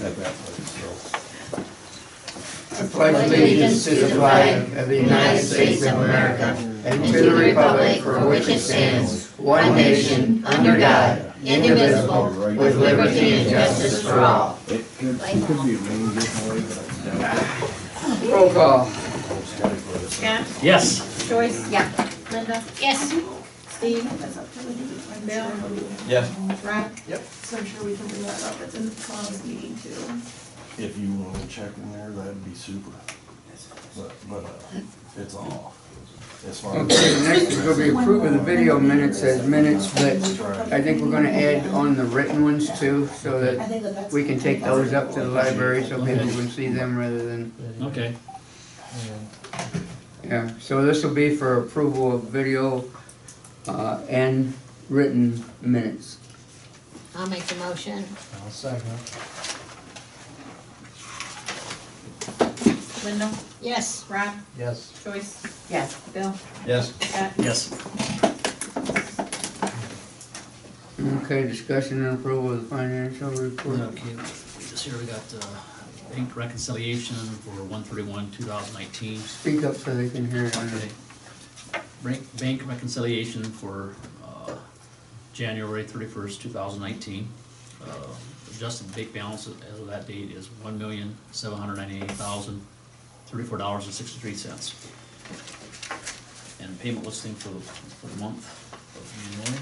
got that part, so. I pledge allegiance to the flag of the United States of America and to the republic for which it stands, one nation, under God, indivisible, with liberty and justice for all. It could be rain getting away, but I doubt it. Roll call. Scott? Yes. Joyce? Yeah. Linda? Yes. Steve? Bill? Yes. Rob? So I'm sure we can bring that up, it's in tomorrow's meeting too. If you wanna check in there, that'd be super. But it's all. As far Okay, next is gonna be approving the video minutes as minutes, but I think we're gonna add on the written ones too, so that we can take those up to the library so people can see them rather than, Okay. yeah. So this will be for approval of video, and written minutes. I'll make the motion. I'll second. Linda? Yes. Rob? Yes. Joyce? Yes. Bill? Yes. Scott? Yes. Okay, discussion and approval of the financial report. Okay, this here we got bank reconciliation for 1/31/2019. Speak up so they can hear it. Okay. Bank reconciliation for January 31st, 2019. Adjusted bank balance as of that date is $1,798,034.63. And payment listing for the month of January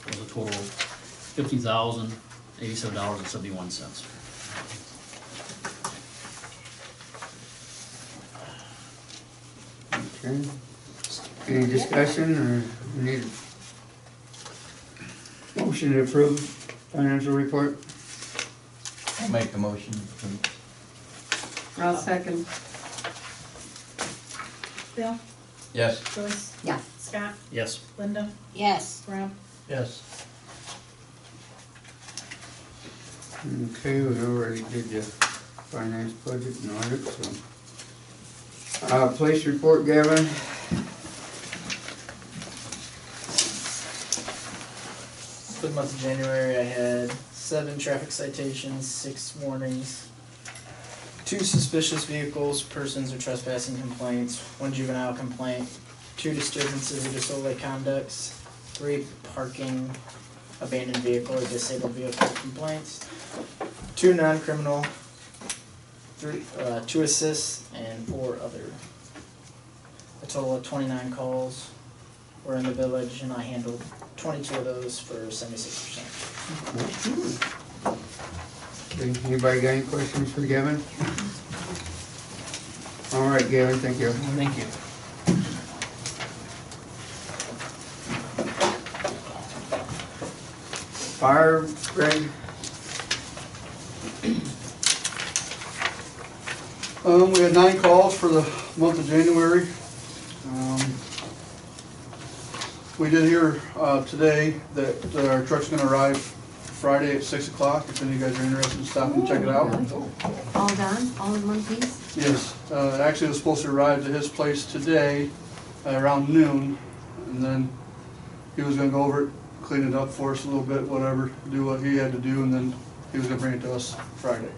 was a total of $50,087.71. Okay. Any discussion or we need a motion to approve financial report? I'll make the motion. I'll second. Bill? Yes. Joyce? Yeah. Scott? Yes. Linda? Yes. Rob? Yes. Okay, we already did the finance budget and audit, so. Police report, Gavin? For the month of January, I had 7 traffic citations, 6 warnings, 2 suspicious vehicles, persons or trespassing complaints, 1 juvenile complaint, 2 disturbances or disorderly conducts, 3 parking, abandoned vehicle or disabled vehicle complaints, 2 non-criminal, 2 assists, and 4 other. A total of 29 calls were in the village, and I handled 22 of those for 76%. Okay, anybody got any questions for Gavin? All right, Gavin, thank you. Thank you. Fire, Greg? We had 9 calls for the month of January. We did hear today that our truck's gonna arrive Friday at 6 o'clock, if any of you guys are interested in stopping and check it out. All done? All in one piece? Yes, actually it was supposed to arrive to his place today around noon, and then he was gonna go over it, clean it up for us a little bit, whatever, do what he had to do, and then he was gonna bring it to us Friday.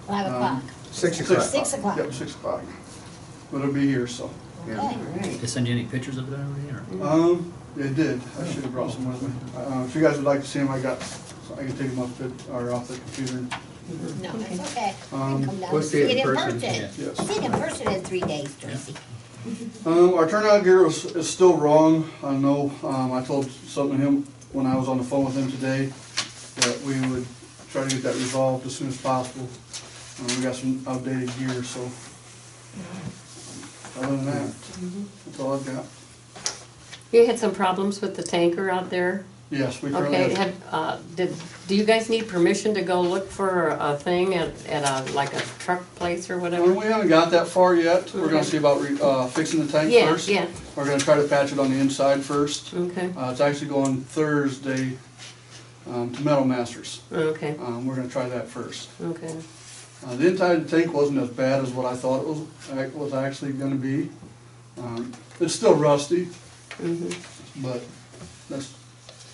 5 o'clock. 6 o'clock. 6 o'clock. Yep, 6 o'clock. But it'll be here, so. Yeah. Okay. Did they send you any pictures of it already, or? They did. I should have brought some with me. If you guys would like to see them, I can take them off the computer. No, that's okay. Um, Come down we'll and see it in person. person. Yeah. Yes. See it in person in 3 days, Tracy. Our turnout gear is still wrong. I know, I told something to him when I was on the phone with him today, that we would try to get that resolved as soon as possible. We got some outdated gear, so. Other than that, that's all I've got. You had some problems with the tanker out there? Yes, we currently Okay, have. do you guys need permission to go look for a thing at a, like a truck place or whatever? We haven't got that far yet. We're gonna see about fixing the tank Yeah, first. yeah, We're gonna try to patch it on the inside first. okay, It's actually going Thursday to Metal Masters. okay, We're gonna try that first. okay. The inside of the tank wasn't as bad as what I thought it was actually gonna be. It's still rusty, Mhm. but that's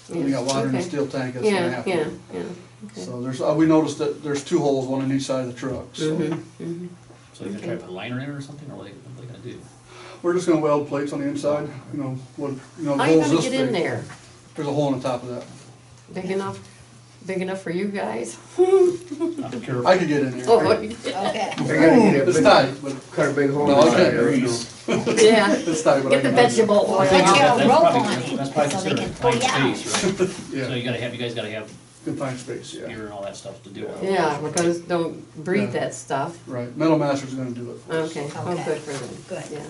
When you got water in the Okay. steel tank, that's gonna Yeah, happen. yeah, yeah. Okay. So there's, we noticed that there's 2 holes, one on each side of the truck, so. So you gonna try to put a liner in it or something, or what are they gonna do? We're just gonna weld plates on the inside, you know, what, you know, the How you hole's gonna this get in big. there? There's a hole in the top of that. Big enough for you guys? I'm careful. I could get in there. Oh, Okay. They gotta get It's a big, tight, but, cut a big hole no, in I the can't side. breathe. yeah. It's tight, but I Get the can. vegetable oil Put out. your That's rope probably- on it, That's probably so they considered can pull you tight out. space, right? Yeah. So you guys gotta have Good find space, yeah. gear and all that stuff to do it. Yeah, because don't breathe Yeah. that stuff. Right, Metal Master's gonna do it for us. Okay, oh, Okay. good for them. Good. Yeah.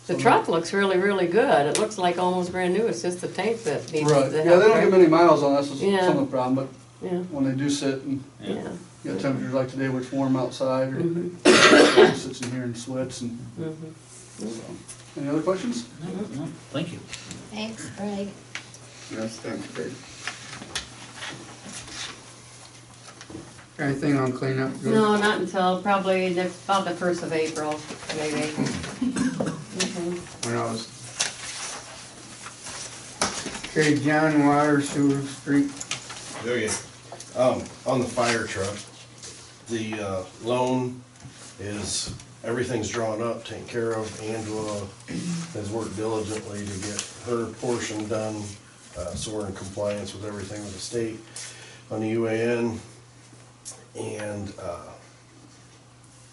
The truck looks really, really good. It looks like almost brand new. It's just the tank that needs Right, the yeah, help, they don't right? get many miles on us, that's Yeah. some of the problem, but Yeah, when they do sit and yeah. you got temperatures like today where it's warm outside, or Mhm, sits in here and sweats and, mhm. so. Any other questions? No, no, thank you. Thanks, Greg. Yes, thanks, Dave. Anything on cleanup? Julie? No, not until probably about the 1st of April, maybe. Mhm. When I was. Okay, John Water Sewer Street, Oh, yeah. On the fire truck, the, loan is, everything's drawn up, taken care of. Angela has worked diligently to get her portion done, so we're in compliance with everything with the state on the UAN. And,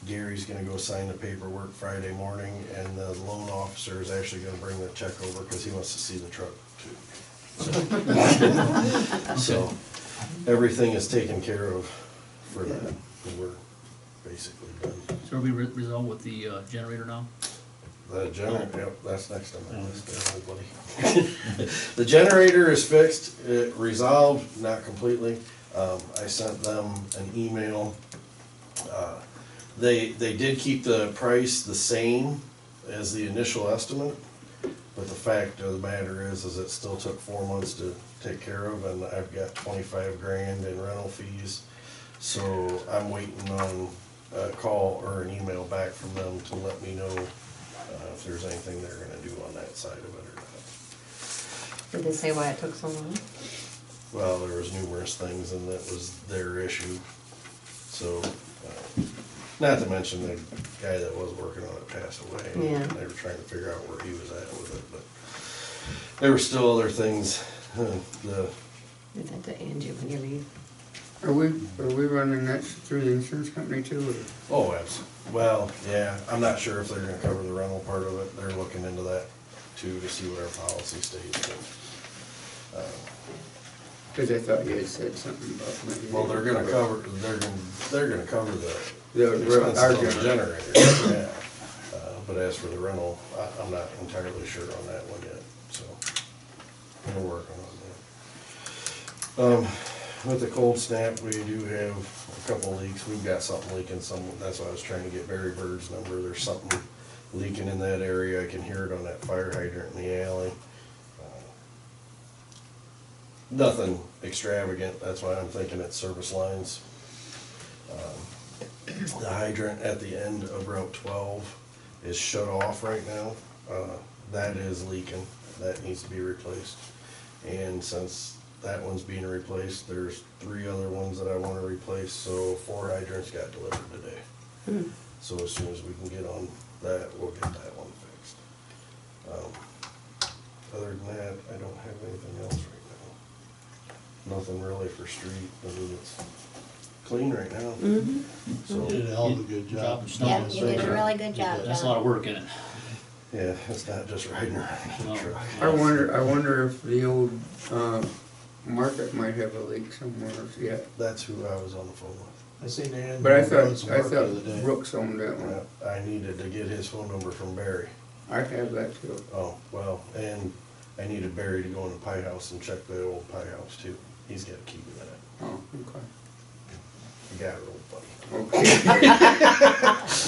Gary's gonna go sign the paperwork Friday morning, and the loan officer is actually gonna bring the check over, cause he wants to see the truck too. So, everything is taken care of for that, and we're basically done. So are we resolved with the generator now? The generator, yep, that's next on my list there, everybody. The generator is fixed, it resolved, not completely. I sent them an email. They did keep the price the same as the initial estimate, but the fact of the matter is it still took 4 months to take care of, and I've got 25 grand in rental fees. So I'm waiting on a call or an email back from them to let me know if there's anything they're gonna do on that side of it or not. Did they say why it took so long? Well, there was numerous things, and that was their issue. So, not to mention the guy that was working on it passed away. Yeah. And they were trying to figure out where he was at with it, but there were still other things. The Did that to Angie when you leave? are we running that through the insurance company too, or? Oh, well, yeah, I'm not sure if they're gonna cover the rental part of it. They're looking into that too, to see what our policy states. But, Cause I thought you had said something about maybe. well, they're gonna cover The, expenses our on the generator. generator, yeah. But as for the rental, I'm not entirely sure on that one yet, so we're working on that. With the cold snap, we do have a couple leaks. We've got something leaking that's why I was trying to get Barry Bird's number. There's something leaking in that area. I can hear it on that fire hydrant in the alley. Nothing extravagant, that's why I'm thinking it's service lines. The hydrant at the end of Route 12 is shut off right now. That is leaking, that needs to be replaced. And since that one's being replaced, there's 3 other ones that I wanna replace, so 4 hydrants got delivered today. So as soon as we can get on that, we'll get that one fixed. Other than that, I don't have anything else right now. Nothing really for street, I mean, it's clean right now. So, You did a hell of a good job. Yeah, you did a really good job, That's a lot John. of work in it. yeah, it's not just riding around in the No. truck. I wonder if the old, market might have a leak somewhere yet. That's who I was on the phone with. I seen Dan. But I doing some thought work the other day. Brooks owned that one. Yeah, I needed to get his phone number from Barry. I have that too. Oh, well, and I needed Barry to go in the pie house and check the old pie house too. He's got a key to that. Oh, okay. You got it, old buddy. Okay.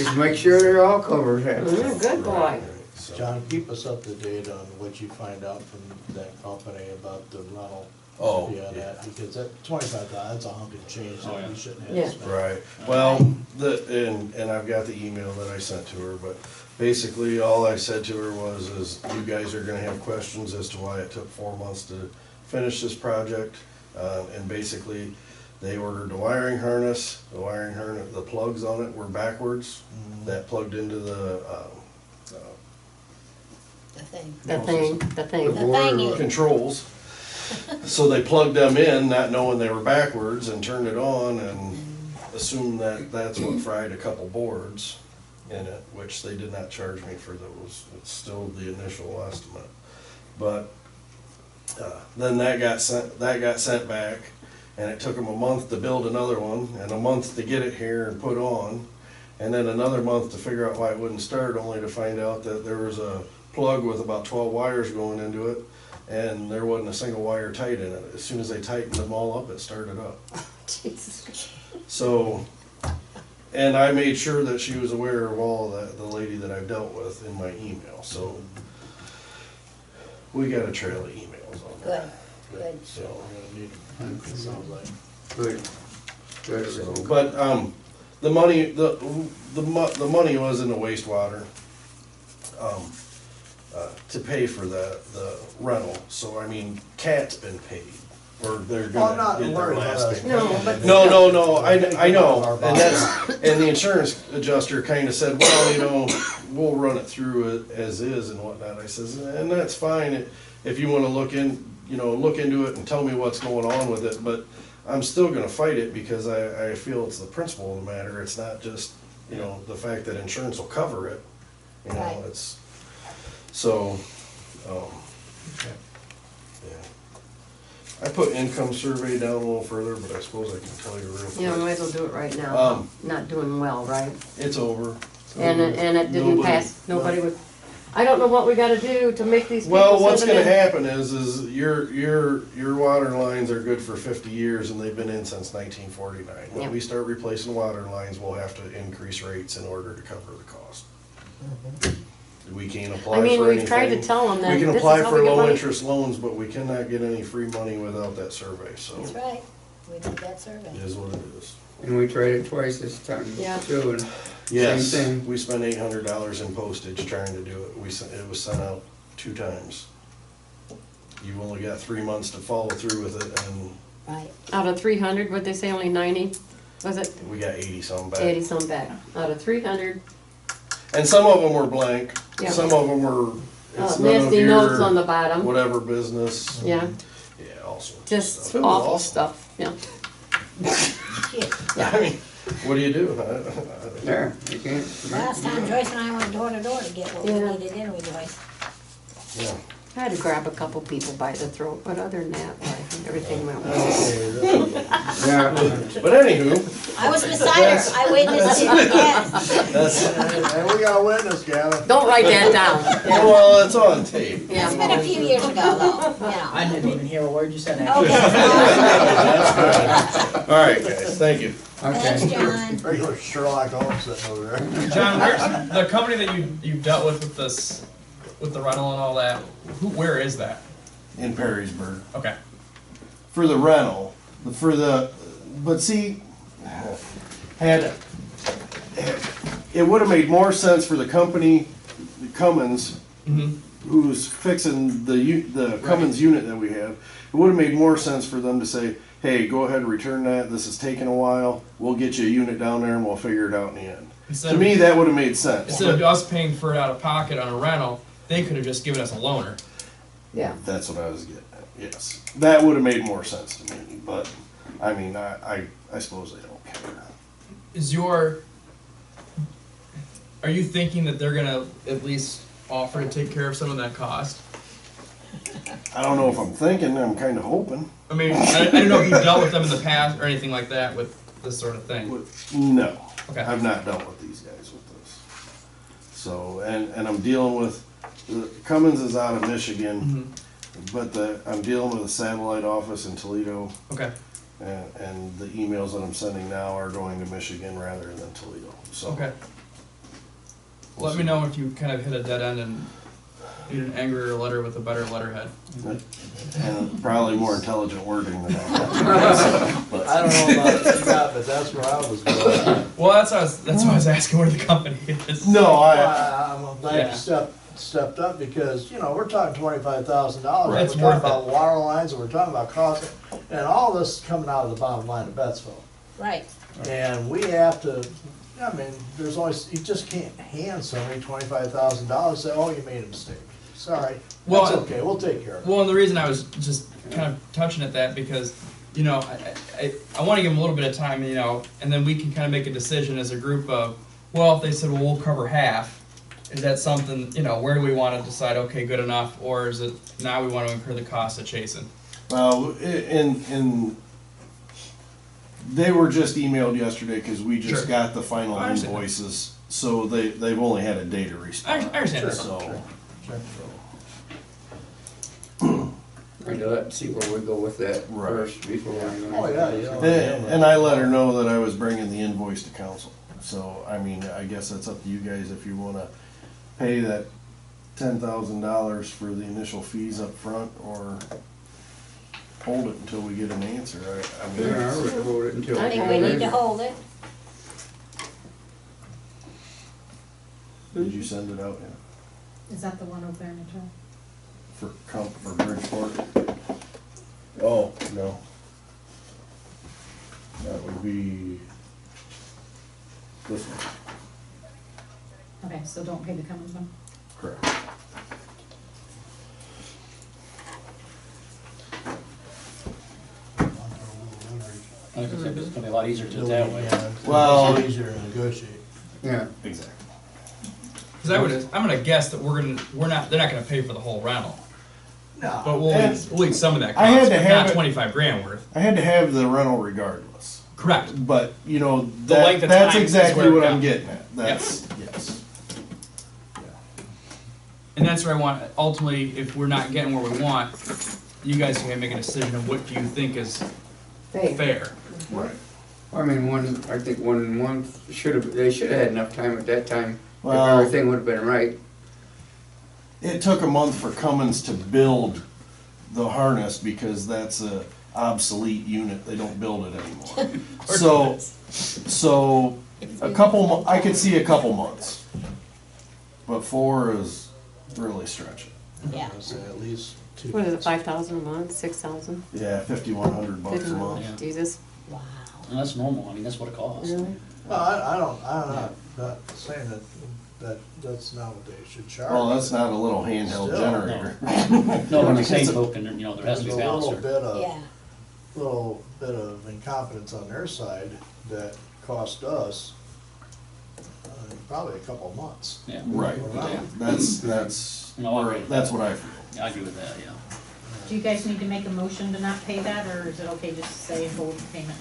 Just make sure they're all covered, huh? Good boy. Right, so- John, keep us up to date on what you find out from that company about the rental. Oh, Yeah, yeah. that, because that 25,000, that's a hunk of change Oh, that yeah. we shouldn't have Yeah. to spend. Right, well, and I've got the email that I sent to her, but basically all I said to her is you guys are gonna have questions as to why it took 4 months to finish this project. And basically, they ordered the wiring harness, the plugs on it were backwards. That plugged into the The thing. The thing. The thingy. controls. So they plugged them in, not knowing they were backwards, and turned it on and assumed that that's what fried a couple boards in it, which they did not charge me for those. It's still the initial estimate. But then that got sent back, and it took them a month to build another one, and a month to get it here and put on, and then another month to figure out why it wouldn't start, only to find out that there was a plug with about 12 wires going into it, and there wasn't a single wire tight in it. As soon as they tightened them all up, it started up. Jesus. So, and I made sure that she was aware of all that, the lady that I've dealt with in my email, so we got a trail of emails on Good, that. good. So, It sounds like. Good. Good. so, but, the money, the money was in the wastewater, to pay for the rental, so I mean, Cat's been paid, or they're Oh, I'm not gonna get their worried about last us. payment. No, but. No, I know, and that's, and the insurance adjuster kinda said, well, you know, we'll run it through it as is and whatnot. I says, and that's fine, if you wanna look into it and tell me what's going on with it, but I'm still gonna fight it because I feel it's the principle of the matter. It's not just, you know, the fact that insurance will cover it, you know, Right. it's, so, yeah. I put income survey down a little further, but I suppose I can tell you real quick. Yeah, might as well do it right now. Not doing well, right? It's over. And it didn't Nobody- pass, nobody would, I don't know what we gotta do to make these people Well, what's send gonna them in. happen is your water lines are good for 50 years and they've been in since 1949. When Yeah. we start replacing water lines, we'll have to increase rates in order to cover the cost. We can't apply I mean, for we've tried to anything. tell them that We can this is apply how for we get low money. interest loans, but we cannot get any free money without that survey, so That's right. We need that survey. it is what it is. And we tried it twice this time, Yeah. too, and Yes, Same thing. we spent $800 in postage trying to do it. It was sent out 2 times. You only got 3 months to follow through with it, and Right. Out of 300, what'd they say, only 90? Was it we got 80 some back. 80 some back? Out of 300, And some of them were blank. Yeah. Some of them were, it's none of nasty notes on your the bottom. whatever business. Yeah, Yeah, all sorts of just stuff. It was awful stuff, yeah. Shit. I mean, what do you do? there, you can't. Last time Joyce and I went door to door to get what we Yeah. needed, didn't we, Joyce? Yeah. I had to grab a couple people by the throat, but other than that, everything went well. Okay, Yeah, But anywho, I was beside her. I witnessed it again. that's, and we got a witness, Gavin. Don't write that down. Yeah. well, it's on tape. It's been a few years ago, though, you know. I didn't even hear a word you said. Okay. That's good. All right, guys, thank you. Thanks, okay. John. Regular Sherlock Holmes sitting over there. John, where's the company that you've dealt with this, with the rental and all that? Where is that? In Perrysburg. Okay. For the rental, but see, it would have made more sense for the company, Cummins, Mm-hmm. who's fixing the Cummins unit that we have. It would have made more sense for them to say, hey, go ahead and return that, this is taking a while, we'll get you a unit down there and we'll figure it out in the end. To me, that would have made sense. Instead of us paying for it out of pocket on a rental, they could have just given us a loaner. Yeah. That's what I was getting at, yes. That would have made more sense to me, but, I mean, I suppose they don't care. Are you thinking that they're gonna at least offer to take care of some of that cost? I don't know if I'm thinking, I'm kinda hoping. I mean, I don't know if you've dealt with them in the past or anything like that with this sort of thing. No, Okay. I've not dealt with these guys with this. So, and I'm dealing with, Cummins is out of Michigan, but I'm dealing with a satellite office in Toledo, Okay. and the emails that I'm sending now are going to Michigan rather than Toledo, so. Okay. Let me know if you kind of hit a dead end and need an angrier letter with a better letterhead. And probably more intelligent wording than that. I don't know about Scott, but that's where I was going. Well, that's why I was asking where the company is. No, I'm glad Yeah. you stepped stepped up because, you know, we're talking $25,000. Right. We're It's talking worth about water lines, and we're talking about cost, and all this is coming out of the bottom line of Bettsville. Right. And we have to, I mean, there's always, you just can't hand somebody $25,000, say, oh, you made a mistake. Sorry, Well, that's okay, we'll take care of it. Well, and the reason I was just kind of touching at that because, you know, I want to give them a little bit of time, you know, and then we can kind of make a decision as a group of, well, if they said, well, we'll cover half, is that something, you know, where do we want to decide, okay, good enough, or is it now we want to incur the cost of chasing? Well, they were just emailed yesterday because we just Sure. got the final I understand. invoices, so they've only had a day to I respond. understand that. So, And to let, see where we go with that Right. first before we. Oh, yeah, you know. and I let her know that I was bringing the invoice to council. So, I mean, I guess that's up to you guys if you wanna pay that $10,000 for the initial fees up front or hold it until we get an answer. I mean, Yeah, I would hold it until. I think we need to hold it. did you send it out yet? Is that the one over there in the trail? For Bridgeport? Oh, no. That would be this one, Okay, so don't pay the Cummins one? correct. Like I said, it's gonna be a lot easier to do it that way. Yeah, Well- it's easier to negotiate. Yeah, Exactly. Because I'm gonna guess that they're not gonna pay for the whole rental, No. but we'll eat some of that cost, I had to but have not it- 25 grand worth. I had to have the rental regardless. Correct. But, you know, length of that's time is exactly where- what yeah. I'm getting at. That's, yes. And that's where I want, ultimately, if we're not getting where we want, you guys can make a decision of what do you think is fair. Right. I mean, I think they should have had enough time at that time, if Well- everything would have been right. It took a month for Cummins to build the harness because that's a obsolete unit. They don't build it anymore. So I could see a couple months. But 4 is really stretching. Yeah. I'd say at least 2. What is it, 5,000 a month, 6,000? Yeah, $5,100 a month. Yeah. Jesus, Wow. And that's normal, I mean, that's what it costs. really? Well, I'm not saying that's not what they should charge. Well, that's not a little handheld Still, generator. No, on the same token, you know, there has to be There's balance a there. Yeah. little bit of incompetence on their side that cost us probably a couple of months. Yeah. Right. Yeah. That's No, I agree. that's what I feel. Yeah, I agree with that, yeah. Do you guys need to make a motion to not pay that, or is it okay just to say hold the payment?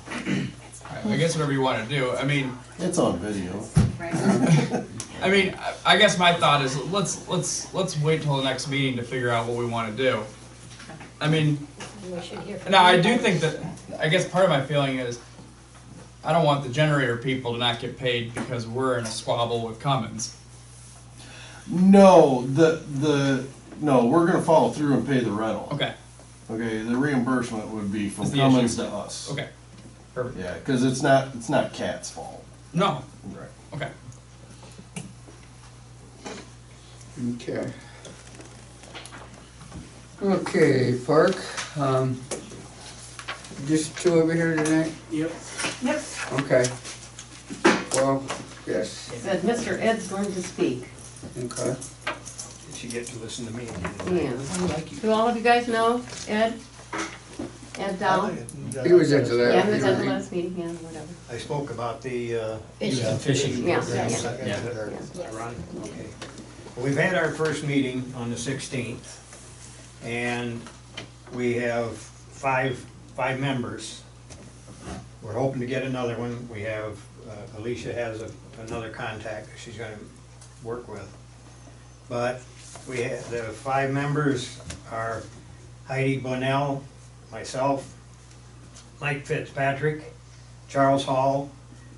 I guess whatever you want to do. I mean, It's on video. Right? I guess my thought is let's wait till the next meeting to figure out what we want to do. I mean, We should hear from now I you do guys. think that, I guess part of my feeling is I don't want the generator people to not get paid because we're in a squabble with Cummins. No, no, we're gonna follow through and pay the rental. Okay, Okay, the reimbursement would be from Is the Cummins issue. to us. okay, perfect. Yeah, cause it's not Cat's fault. No, Right. okay. Okay. Okay, Park, just two over here tonight? Yep. Yep. Okay. Well, yes, Said Mr. Ed's going to speak. okay. You get to listen to me. Yeah. Do all of you guys know Ed? Ed Dow? He was at the last. Yeah, he was at the last meeting, yeah, whatever. I spoke about the, Fishing. Fishing. Yeah, program. yeah, Yes. Ron? Okay. Well, we've had our first meeting on the 16th, and we have five members. We're hoping to get another one. We have, Alicia has another contact that she's gonna work with. But we have, the 5 members are Heidi Bonnell, myself, Mike Fitzpatrick, Charles Hall,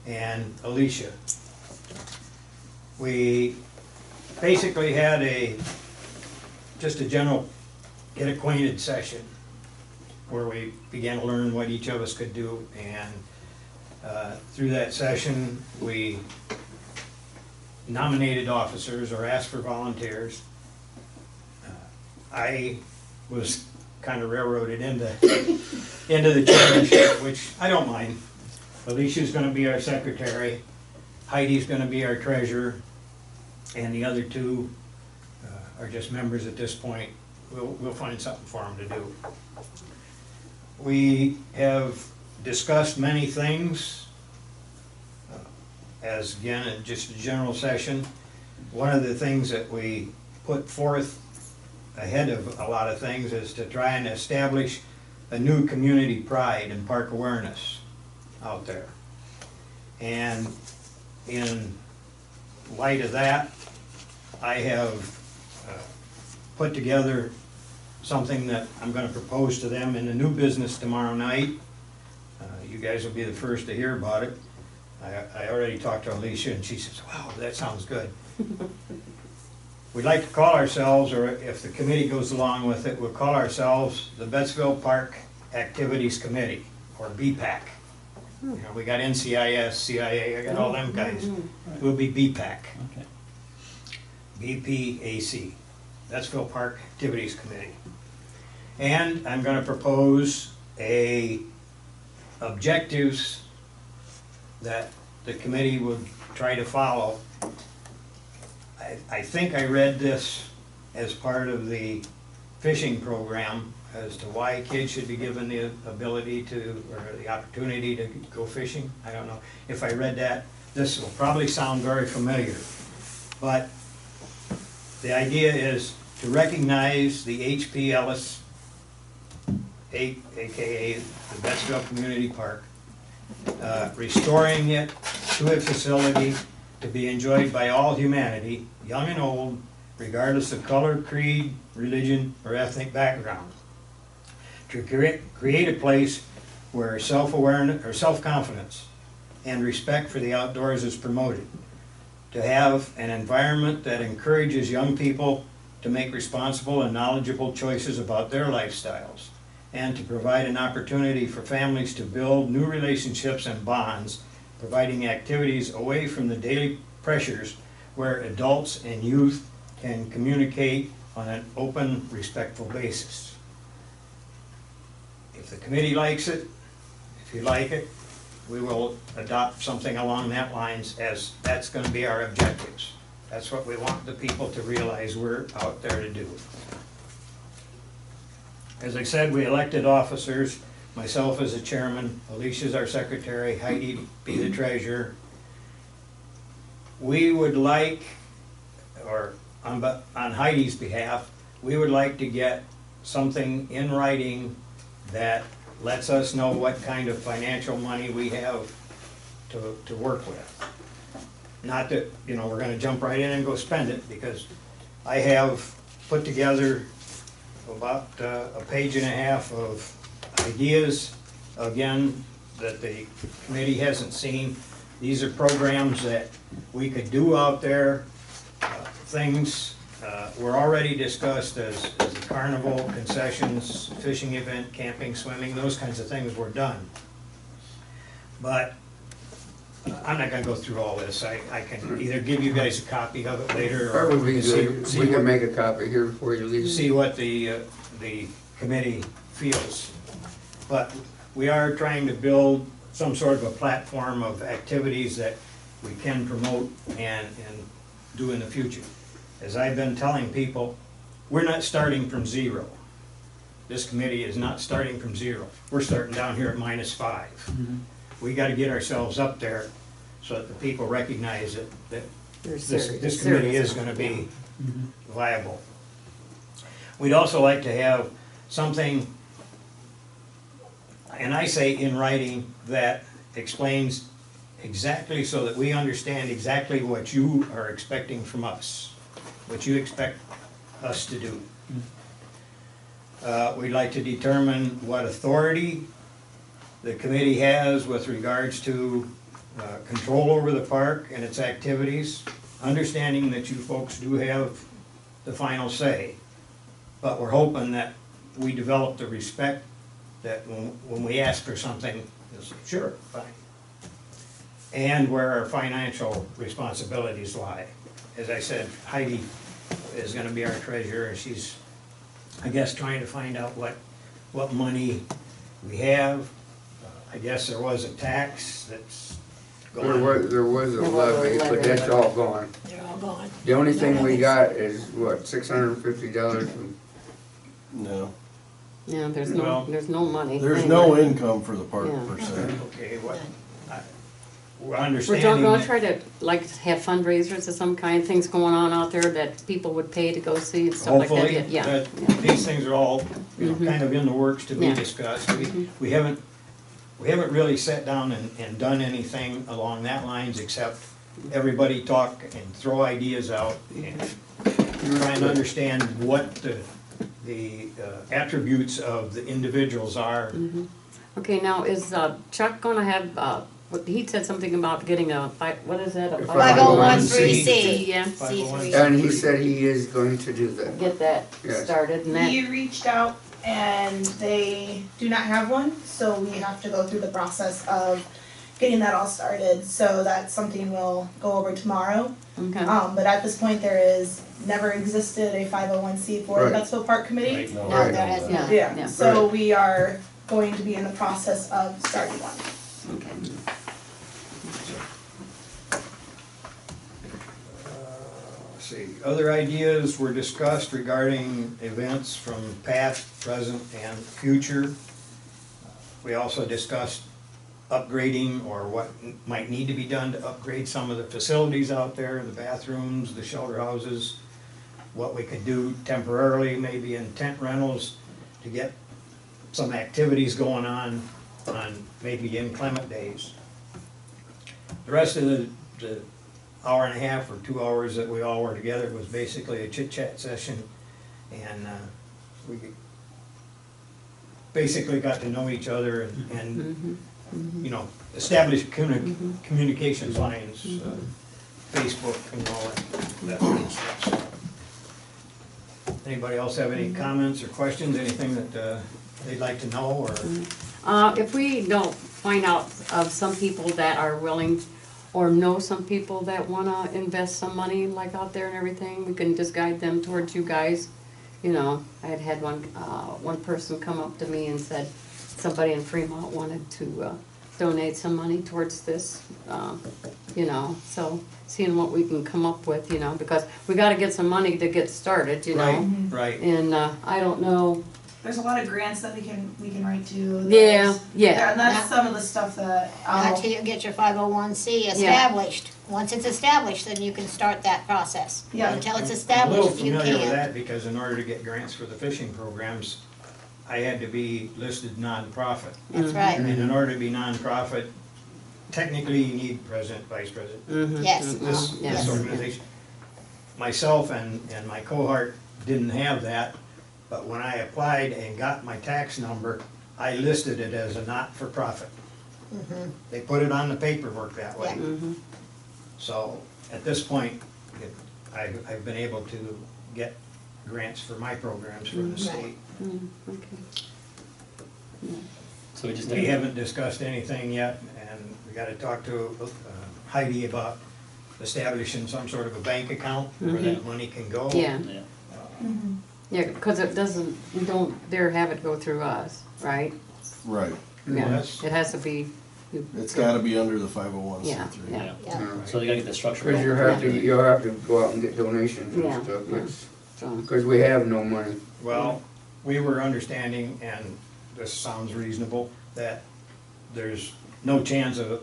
and Alicia. We basically had just a general get acquainted session where we began to learn what each of us could do, and through that session, we nominated officers or asked for volunteers. I was kind of railroaded into the chairmanship, which I don't mind. Alicia's gonna be our secretary, Heidi's gonna be our treasurer, and the other two are just members at this point. We'll find something for them to do. We have discussed many things, as again, in just a general session. One of the things that we put forth ahead of a lot of things is to try and establish a new community pride and park awareness out there. And in light of that, I have put together something that I'm gonna propose to them in the new business tomorrow night. You guys will be the first to hear about it. I already talked to Alicia and she says, wow, that sounds good. We'd like to call ourselves, or if the committee goes along with it, we'll call ourselves the Bettsville Park Activities Committee, or BPAC. You know, we got NCIS, CIA, I got all them guys. We'll be BPAC. Okay. BPAC, Bettsville Park Activities Committee. And I'm gonna propose objectives that the committee would try to follow. I think I read this as part of the fishing program as to why kids should be given the ability to, or the opportunity to go fishing. I don't know. If I read that, this will probably sound very familiar. But the idea is to recognize the H.P. Ellis, AKA the Bettsville Community Park, restoring it to a facility to be enjoyed by all humanity, young and old, regardless of color, creed, religion, or ethnic background. To create a place where self-awareness or self-confidence and respect for the outdoors is promoted. To have an environment that encourages young people to make responsible and knowledgeable choices about their lifestyles, and to provide an opportunity for families to build new relationships and bonds, providing activities away from the daily pressures where adults and youth can communicate on an open, respectful basis. If the committee likes it, if you like it, we will adopt something along that lines, as that's going to be our objectives. That's what we want the people to realize we're out there to do. As I said, we elected officers, myself as the chairman, Alicia's our secretary, Heidi be the treasurer. We would like, or on Heidi's behalf, we would like to get something in writing that lets us know what kind of financial money we have to work with. Not that, you know, we're gonna jump right in and go spend it, because I have put together about a page and a half of ideas, again, that the committee hasn't seen. These are programs that we could do out there, things were already discussed as the carnival, concessions, fishing event, camping, swimming, those kinds of things were done. But I'm not gonna go through all this. I can either give you guys a copy of it later, or Probably we can we can make a copy here before you leave. see what the committee feels. But we are trying to build some sort of a platform of activities that we can promote and do in the future. As I've been telling people, we're not starting from zero. This committee is not starting from zero. We're starting down here at -5. We gotta get ourselves up there so that the people recognize that this committee is gonna be viable. We'd also like to have something, and I say in writing, that explains exactly, so that we understand exactly what you are expecting from us, what you expect us to do. We'd like to determine what authority the committee has with regards to control over the park and its activities, understanding that you folks do have the final say. But we're hoping that we develop the respect that when we ask for something, you'll say, sure, fine. and where our financial responsibilities lie. As I said, Heidi is gonna be our treasurer, and she's, I guess, trying to find out what money we have. I guess there was a tax that's There going. was a levy, but that's all gone. They're all gone. The only thing we got is, what, $650 from, No, Yeah, there's Well, no money. there's anywhere. no income for the park Yeah. per se. Okay, what, we're We're understanding gonna that- try to, like, have fundraisers of some kind, things going on out there that people would pay to go see and stuff like that. hopefully, Yeah, that yeah. these things are all, Mhm. kind of in the works to be Yeah. discussed. We haven't really sat down and done anything along that lines, except everybody talk and throw ideas out and try and understand what the attributes of the individuals are. Mhm. Okay, now is Chuck gonna have, he said something about getting what is that? A 501(c)(3). Yeah, C3. and he said he is going to do that. get that Yes. started and that, We reached out and they do not have one, so we have to go through the process of getting that all started. So that's something we'll go over tomorrow. okay. But at this point, there is never existed a 501c for the Right. Betsville Park Committee. Right, no, No, right. there has not. Yeah, so we are going to be in the process of starting one. Okay. Let's see, other ideas were discussed regarding events from past, present, and future. We also discussed upgrading or what might need to be done to upgrade some of the facilities out there, the bathrooms, the shelter houses, what we could do temporarily, maybe in tent rentals, to get some activities going on maybe inclement days. The rest of the hour and a half or 2 hours that we all were together was basically a chit-chat session, and we basically got to know each other and you know, establish communications lines, Facebook and all that good stuff. Anybody else have any comments or questions, anything that they'd like to know, or? If we don't find out of some people that are willing or know some people that wanna invest some money like out there and everything, we can just guide them towards you guys. You know, I had one person come up to me and said somebody in Fremont wanted to donate some money towards this, you know, so seeing what we can come up with, you know, because we gotta get some money to get started, you know? Right. And I don't know, There's a lot of grants that we can write to. yeah, yeah. And that's some of the stuff that Not till you get your 501c established. Once it's established, then you can start that process. Yeah. Until it's I'm a established, you little familiar with can't. that, because in order to get grants for the fishing programs, I had to be listed nonprofit. That's right. And in order to be nonprofit, technically you need president, vice president. Yes. This Yes. organization. Myself and my cohort didn't have that, but when I applied and got my tax number, I listed it as a not-for-profit. They put it on the paperwork that way. Mhm. So at this point, I've been able to get grants for my programs from the state. Okay. So we just We need, haven't discussed anything yet, and we gotta talk to Heidi about establishing some sort of a bank account where that money can go. Yeah, yeah. yeah, because it doesn't, we don't dare have it go through us, right? Right, Yeah, Yes. it has to be, it's gotta be under the 501c3. yeah, yeah. Yeah. So they gotta get the structure Because built. you'll have to go out and get donations Yeah. and stuff, yes. So, Because we have no money. Well, we were understanding, and this sounds reasonable, that there's no chance of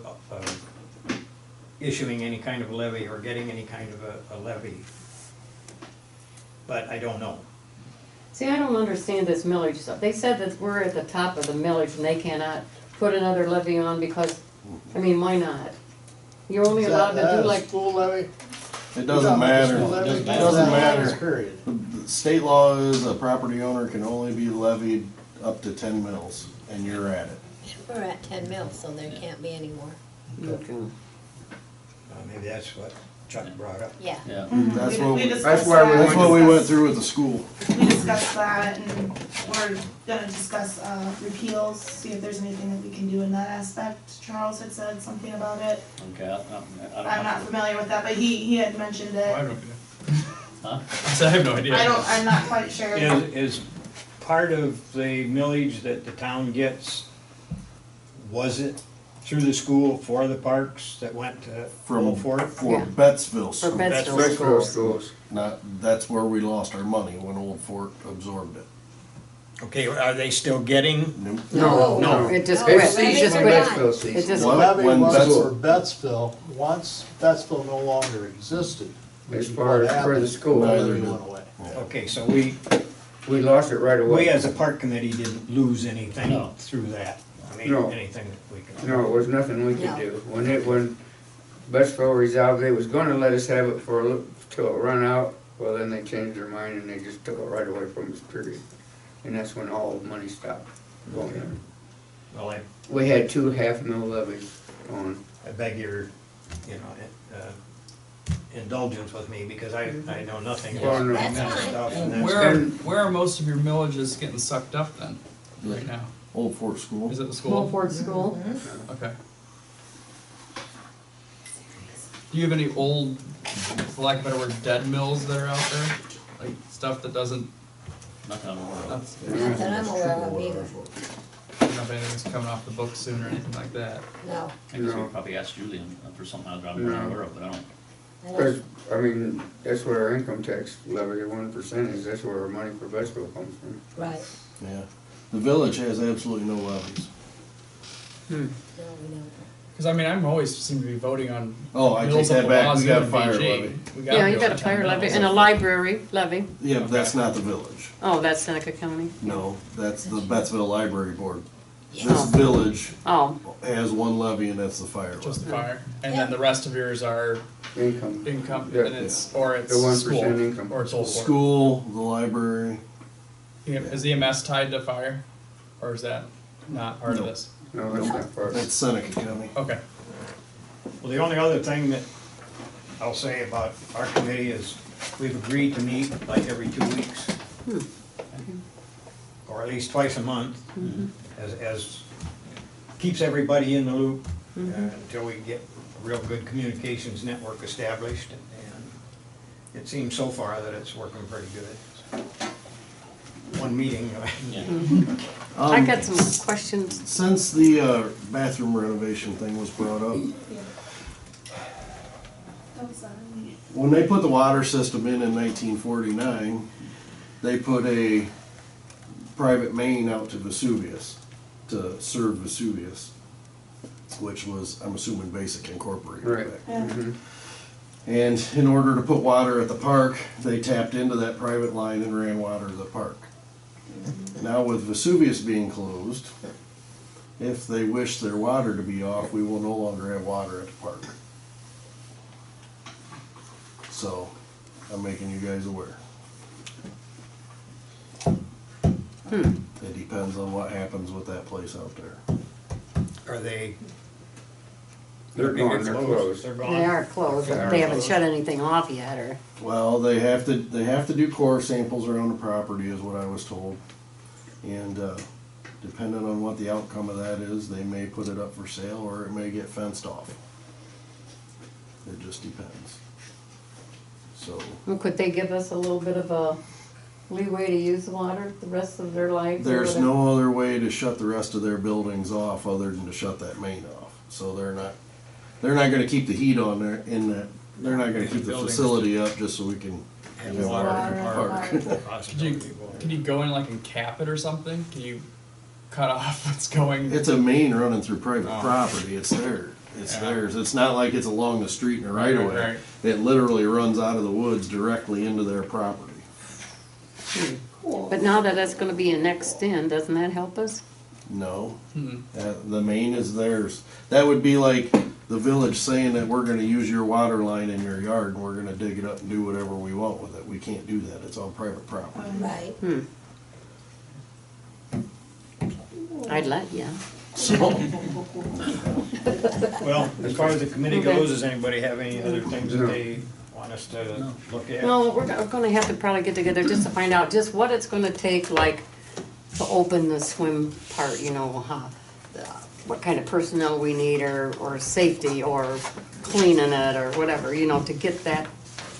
issuing any kind of levy or getting any kind of a levy. But I don't know. see, I don't understand this millage stuff. They said that we're at the top of the millage and they cannot put another levy on because, I mean, why not? You're only Is allowed that to do a like, school levy? It doesn't matter, School levy? it doesn't matter. Period. The state law is a property owner can only be levied up to 10 mils, and you're at it. We're at 10 mils, so there can't be any more. okay. Maybe that's what Chuck brought up. Yeah. Yeah. That's what, We we- discussed that's why we that. that's what we went through with the school. We discussed that, and we're gonna discuss, repeals, see if there's anything that we can do in that aspect. Charles had said something about it. Okay, I don't I'm not familiar with that, but he had mentioned I have it. no idea. Huh? I said I have no idea. I'm not quite sure. Is part of the millage that the town gets, was it through the school for the parks that went to From, Old Fort? for Yeah. Bettsville For School. Bettsville Bettsville School. schools. Not, that's where we lost our money, when Old Fort absorbed it. Okay, are they still getting? Nope. No, No. It just No, quit, levy it just for quit. that. It just What? Levy When was Betts- for Bettsville, once Bettsville no longer existed. which As is far what as for the happened, school. the Neither levy did. went away. Okay, so we lost it right away. as a park committee didn't lose anything No. through that. I mean, No. anything that we could. No, it was nothing we could No. do. When Bettsville resolved they was gonna let us have it for a little, till it run out, well, then they changed their mind and they just took it right away from us, period. And that's when all the money stopped going in. Well, We had 2 half-mil levies on. I beg your, you know, indulgence with me because I know nothing Well, about no. that That's fine. stuff. And that's- Where are most of your millages getting sucked up then, right now? Old Fort School. Is it the Old school? Fort School. Okay. Do you have any old, for lack of a better word, dead mills that are out there? Like stuff that doesn't, Nothing I'm aware of. that's, Not that I'm aware of either, I don't know if anything's coming off the books soon or anything like that. no. I guess we No. could probably ask Julian for something I'm not No. aware of, but I don't. I don't- Cause, I mean, that's where our income tax levy, the 1% is, that's where our money for Bettsville comes from. Right, Yeah. The village has absolutely no levies. no, we don't. Cause I mean, I'm always seem to be voting on Oh, I take mills that up back, laws we got a in fire Beijing. levy. We Yeah, you go got a with fire 10 levy mills. and a library levy. Yeah, but that's not the village. Oh, that's Seneca County. No, that's the Bettsville Library Board. This Oh. village Oh, has one levy and that's the fire Just the levy. fire, and then the rest of yours are Income. income, Yeah. and it's, or it's The 1% school, income. or it's Old The Fort. school, the library, Is EMS tied to fire, or is that not part of No. this? No, that's not part of it. that's Seneca County. Okay. Well, the only other thing that I'll say about our committee is we've agreed to meet like every 2 weeks. Or at least twice a month, as keeps everybody in the loop until we get a real good communications network established. And it seems so far that it's working pretty good. One meeting, Yeah. I got some questions. Since the bathroom renovation thing was brought up, when they put the water system in 1949, they put a private main out to Vesuvius, to serve Vesuvius, which was, I'm assuming, Basic Incorporated. Right. back then. Mhm. And in order to put water at the park, they tapped into that private line and ran water to the park. Now with Vesuvius being closed, if they wish their water to be off, we will no longer have water at the park. So, I'm making you guys aware. It depends on what happens with that place out there. are they? They're gone, they're closed. They're gone? They are closed, but they haven't shut anything off yet, or, Well, they have to do core samples around the property is what I was told. And, depending on what the outcome of that is, they may put it up for sale or it may get fenced off. It just depends. So, well, could they give us a little bit of a leeway to use the water the rest of their lives? or there's whatever? no other way to shut the rest of their buildings off other than to shut that main off. So they're not gonna keep the heat on there in that, they're not gonna keep the Buildings. facility up just so we can have water in the park. Can you go in like and cap it or something? Can you cut off what's going? It's a main running through private Oh. property, it's theirs, it's Yeah. theirs, it's not like it's along the street in a right of way. Right. It literally runs out of the woods directly into their property. But now that that's gonna be annexed in, doesn't that help us? No, Hmm. the main is theirs. That would be like the village saying that we're gonna use your water line in your yard and we're gonna dig it up and do whatever we want with it. We can't do that, it's on private property. Right, I'd let, yeah. So, Well, as far as the committee Okay. goes, does anybody have any other things that they want us to look at? No, we're gonna have to probably get together just to find out just what it's gonna take, like, to open the swim part, you know, what kind of personnel we need, or safety, or cleaning it, or whatever, you know, to get that.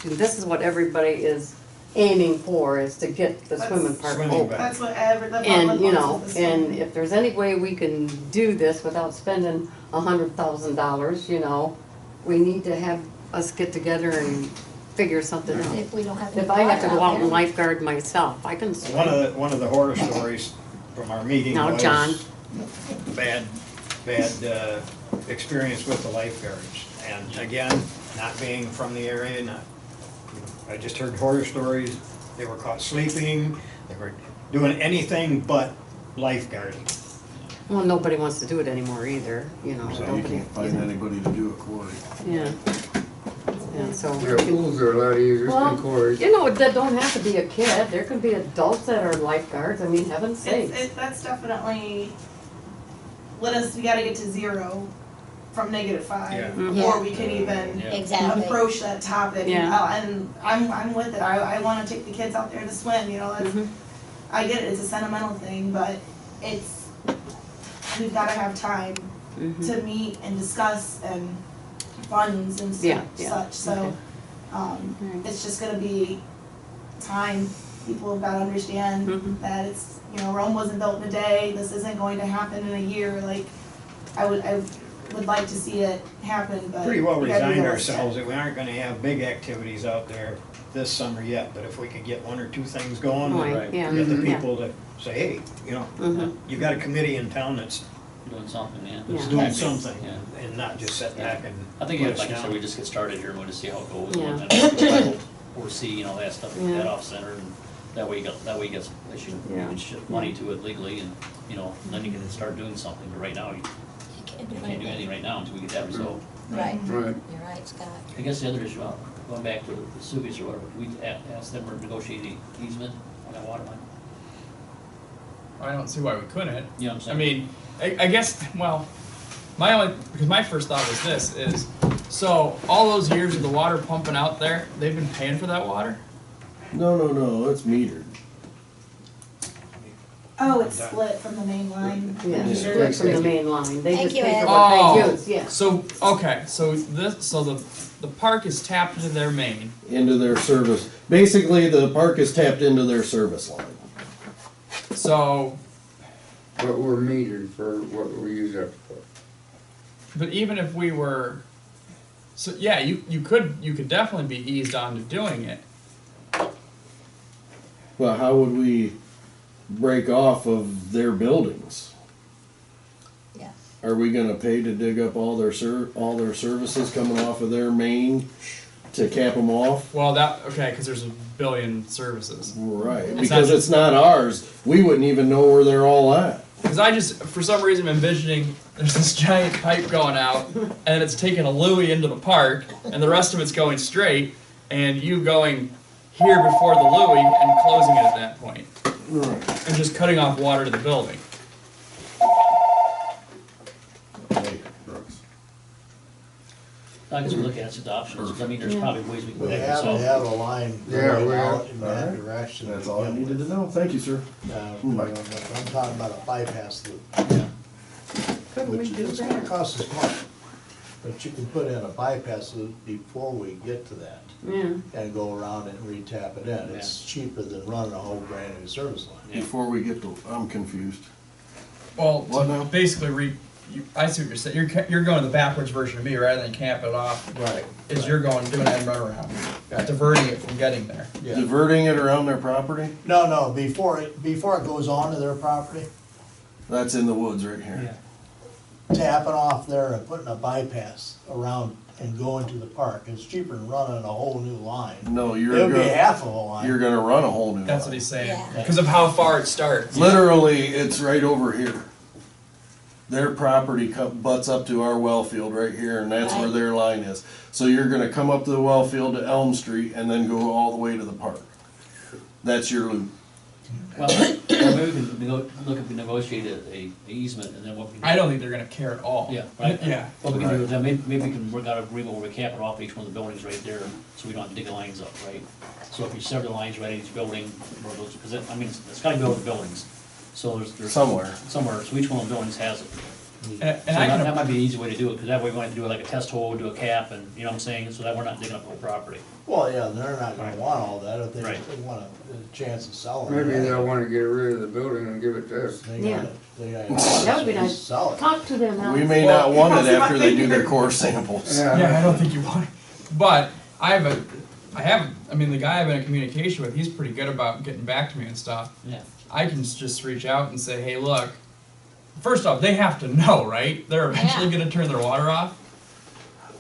And this is what everybody is aiming for, is to get the swimming part Swimming open. back. That's what the public And, you know, wants with the and swim. if there's any way we can do this without spending $100,000, you know, we need to have us get together and figure something out. If we don't have any If I have to water go out and there. lifeguard myself, I can swim. One of the horror stories from our meeting Now, was John. bad experience with the lifeguards. And again, not being from the area, I just heard horror stories. They were caught sleeping, they were doing anything but lifeguarding. Well, nobody wants to do it anymore either, you know, So you nobody. can't find anybody to do a quarry. Yeah. Yeah, so. Their pools are a lot easier Well, than quarries. you know, that don't have to be a kid, there can be adults that are lifeguards, I mean, heaven's sake. That's definitely, we gotta get to 0 from -5 Yeah. before we can even Yeah. Exactly. approach that topic. Yeah. And I'm with it. I wanna take the kids out there to swim, you know, that's, Mhm. I get it, it's a sentimental thing, but we've gotta have time Mhm. to meet and discuss and funds and Yeah, yeah. such, so, Okay. it's just gonna be time. People have gotta understand Mhm. that it's, you know, Rome wasn't built in a day, this isn't going to happen in a year, like, I would like to see it happen, but. Pretty well we gotta be resigned realistic. ourselves that we aren't gonna have big activities out there this summer yet, but if we could get 1 or 2 things going, Right, yeah. get the Mhm. Yeah. people to say, hey, you know, Mhm. you've got a committee in town that's Doing something, yeah. Yeah. doing Yes. something, Yeah. and not just sit back and. I think, put us like I said, down. we just get started here and we'll just see how it goes. Yeah. And we'll foresee, you know, that stuff, Yeah. that off center, and that way you get, you Yeah. can shift money to it legally, and, you know, then you can start doing something, but right now, you You can't do can't do anything anything. right now until we get that resolved. Right, Right. you're right, Scott. I guess the other issue, going back to the Subies or whatever, we asked them to negotiate the easement on that water line. I don't see why we couldn't. You know what I'm I saying? mean, I guess, well, because my first thought was this, is, so all those years of the water pumping out there, they've been paying for that water? No, it's metered. Oh, it's split from the main line. Yeah, Yeah. split from the main line, they Thank just you, pay Ed. for what Oh, they use, yeah. so, okay, so the park is tapped into their main. Into their service. Basically, the park is tapped into their service line. So, But we're metered for what we use that for. but even if we were, so yeah, you could definitely be eased on to doing it. Well, how would we break off of their buildings? Yeah. Are we gonna pay to dig up all their services coming off of their main to cap them off? Well, okay, because there's a billion services. Right, It's because not- it's not ours. We wouldn't even know where they're all at. Because I just, for some reason, am envisioning there's this giant pipe going out, and it's taking a Louis into the park, and the rest of it's going straight, and you going here before the Louis and closing it at that point, Right. and just cutting off water to the building. Hey, Brooks. I guess we look at some options, I mean, there's Yeah. probably ways we can We make it have to so. have a line Yeah, going we out have. in that Alright. direction. That's to all I begin needed with. to know. Thank you, sir. I'm Bye. talking about a bypass loop, Couldn't we which do is gonna that? cost us money. But you can put in a bypass loop before we get to that Yeah, and go around and re-tap it in. It's cheaper than running a whole brand new service line. Yeah. Before we get to, I'm confused. Well, What now? basically, I see what you're saying. You're going the backwards version of me rather than camp it off. Right. Is you're going doing that run around, diverting it from getting there. Yeah. Diverting it around their property? No, before it goes onto their property, That's in the woods right here. tapping off there and putting a bypass around and going to the park. It's cheaper than running a whole new line. No, you're It'll be gonna, half of a line. you're gonna run a whole new That's line. what he's saying. Yeah. Because of how far it starts. Literally, it's right over here. Their property butts up to our well field right here, and that's where Right. their line is. So you're gonna come up to the well field to Elm Street and then go all the way to the park. That's your loop. Well, maybe we can look if we negotiate a easement and then what we. I don't think they're gonna care at all. Yeah, right. Yeah. What we can do is then maybe we can work out an agreement where we cap it off each one of the buildings right there, so we don't have to dig the lines up, right? So if we sever the lines right at each building, or those, because I mean, it's gotta go with the buildings. So there's. Somewhere. Somewhere, so each one of the buildings has it. And So I that can, might be an easy way to do it, because that way we want to do like a test hole, do a cap, and, you know what I'm saying, so that we're not digging up whole property. Well, yeah, they're not gonna want all that if they Right. want a chance of selling. Maybe it. they'll wanna get rid of the building and give it to us. They Yeah. gotta, they gotta. That would be nice. Sell it. Talk to them, We Alex. may not want it after they do their core samples. yeah, I don't think you want it. But I mean, the guy I've been in communication with, he's pretty good about getting back to me and stuff. Yeah. I can just reach out and say, hey, look, first off, they have to know, right? They're eventually Yeah. gonna turn their water off?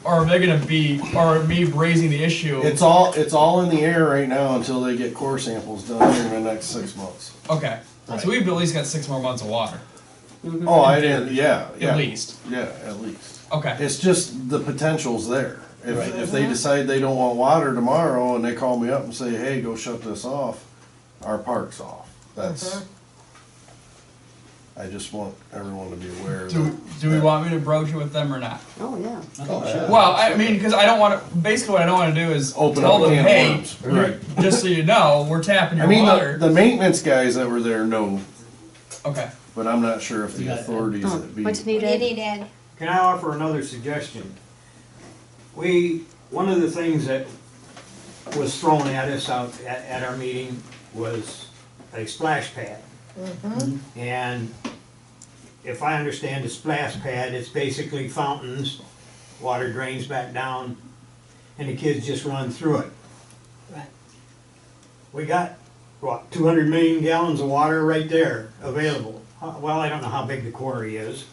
Or are they gonna be, or me raising the issue? It's all in the air right now until they get core samples done in the next 6 months. Okay, so we've at least got 6 more months of water, Oh, I didn't, yeah, at yeah, least. yeah, at least. Okay, It's just the potential's there. Right. If they decide they don't want water tomorrow and they call me up and say, hey, go shut this off, our park's off. That's, I just want everyone to be aware do that. we want me to broach it with them or not? Oh, yeah. I think we should. Well, I mean, because I don't wanna, basically what I don't wanna do is Open tell up a them, can of hey, worms. Right. just so you know, we're tapping I your mean, water. the maintenance guys that were there know, Okay, but I'm not sure if the Yeah. authorities Oh, that be. what you need, What do you Ed? need, Ed? Can I offer another suggestion? One of the things that was thrown at us out at our meeting was a splash pad. And if I understand the splash pad, it's basically fountains, water drains back down, and the kids just run through it. Right. We got, what, 200 million gallons of water right there available. Well, I don't know how big the quarry is,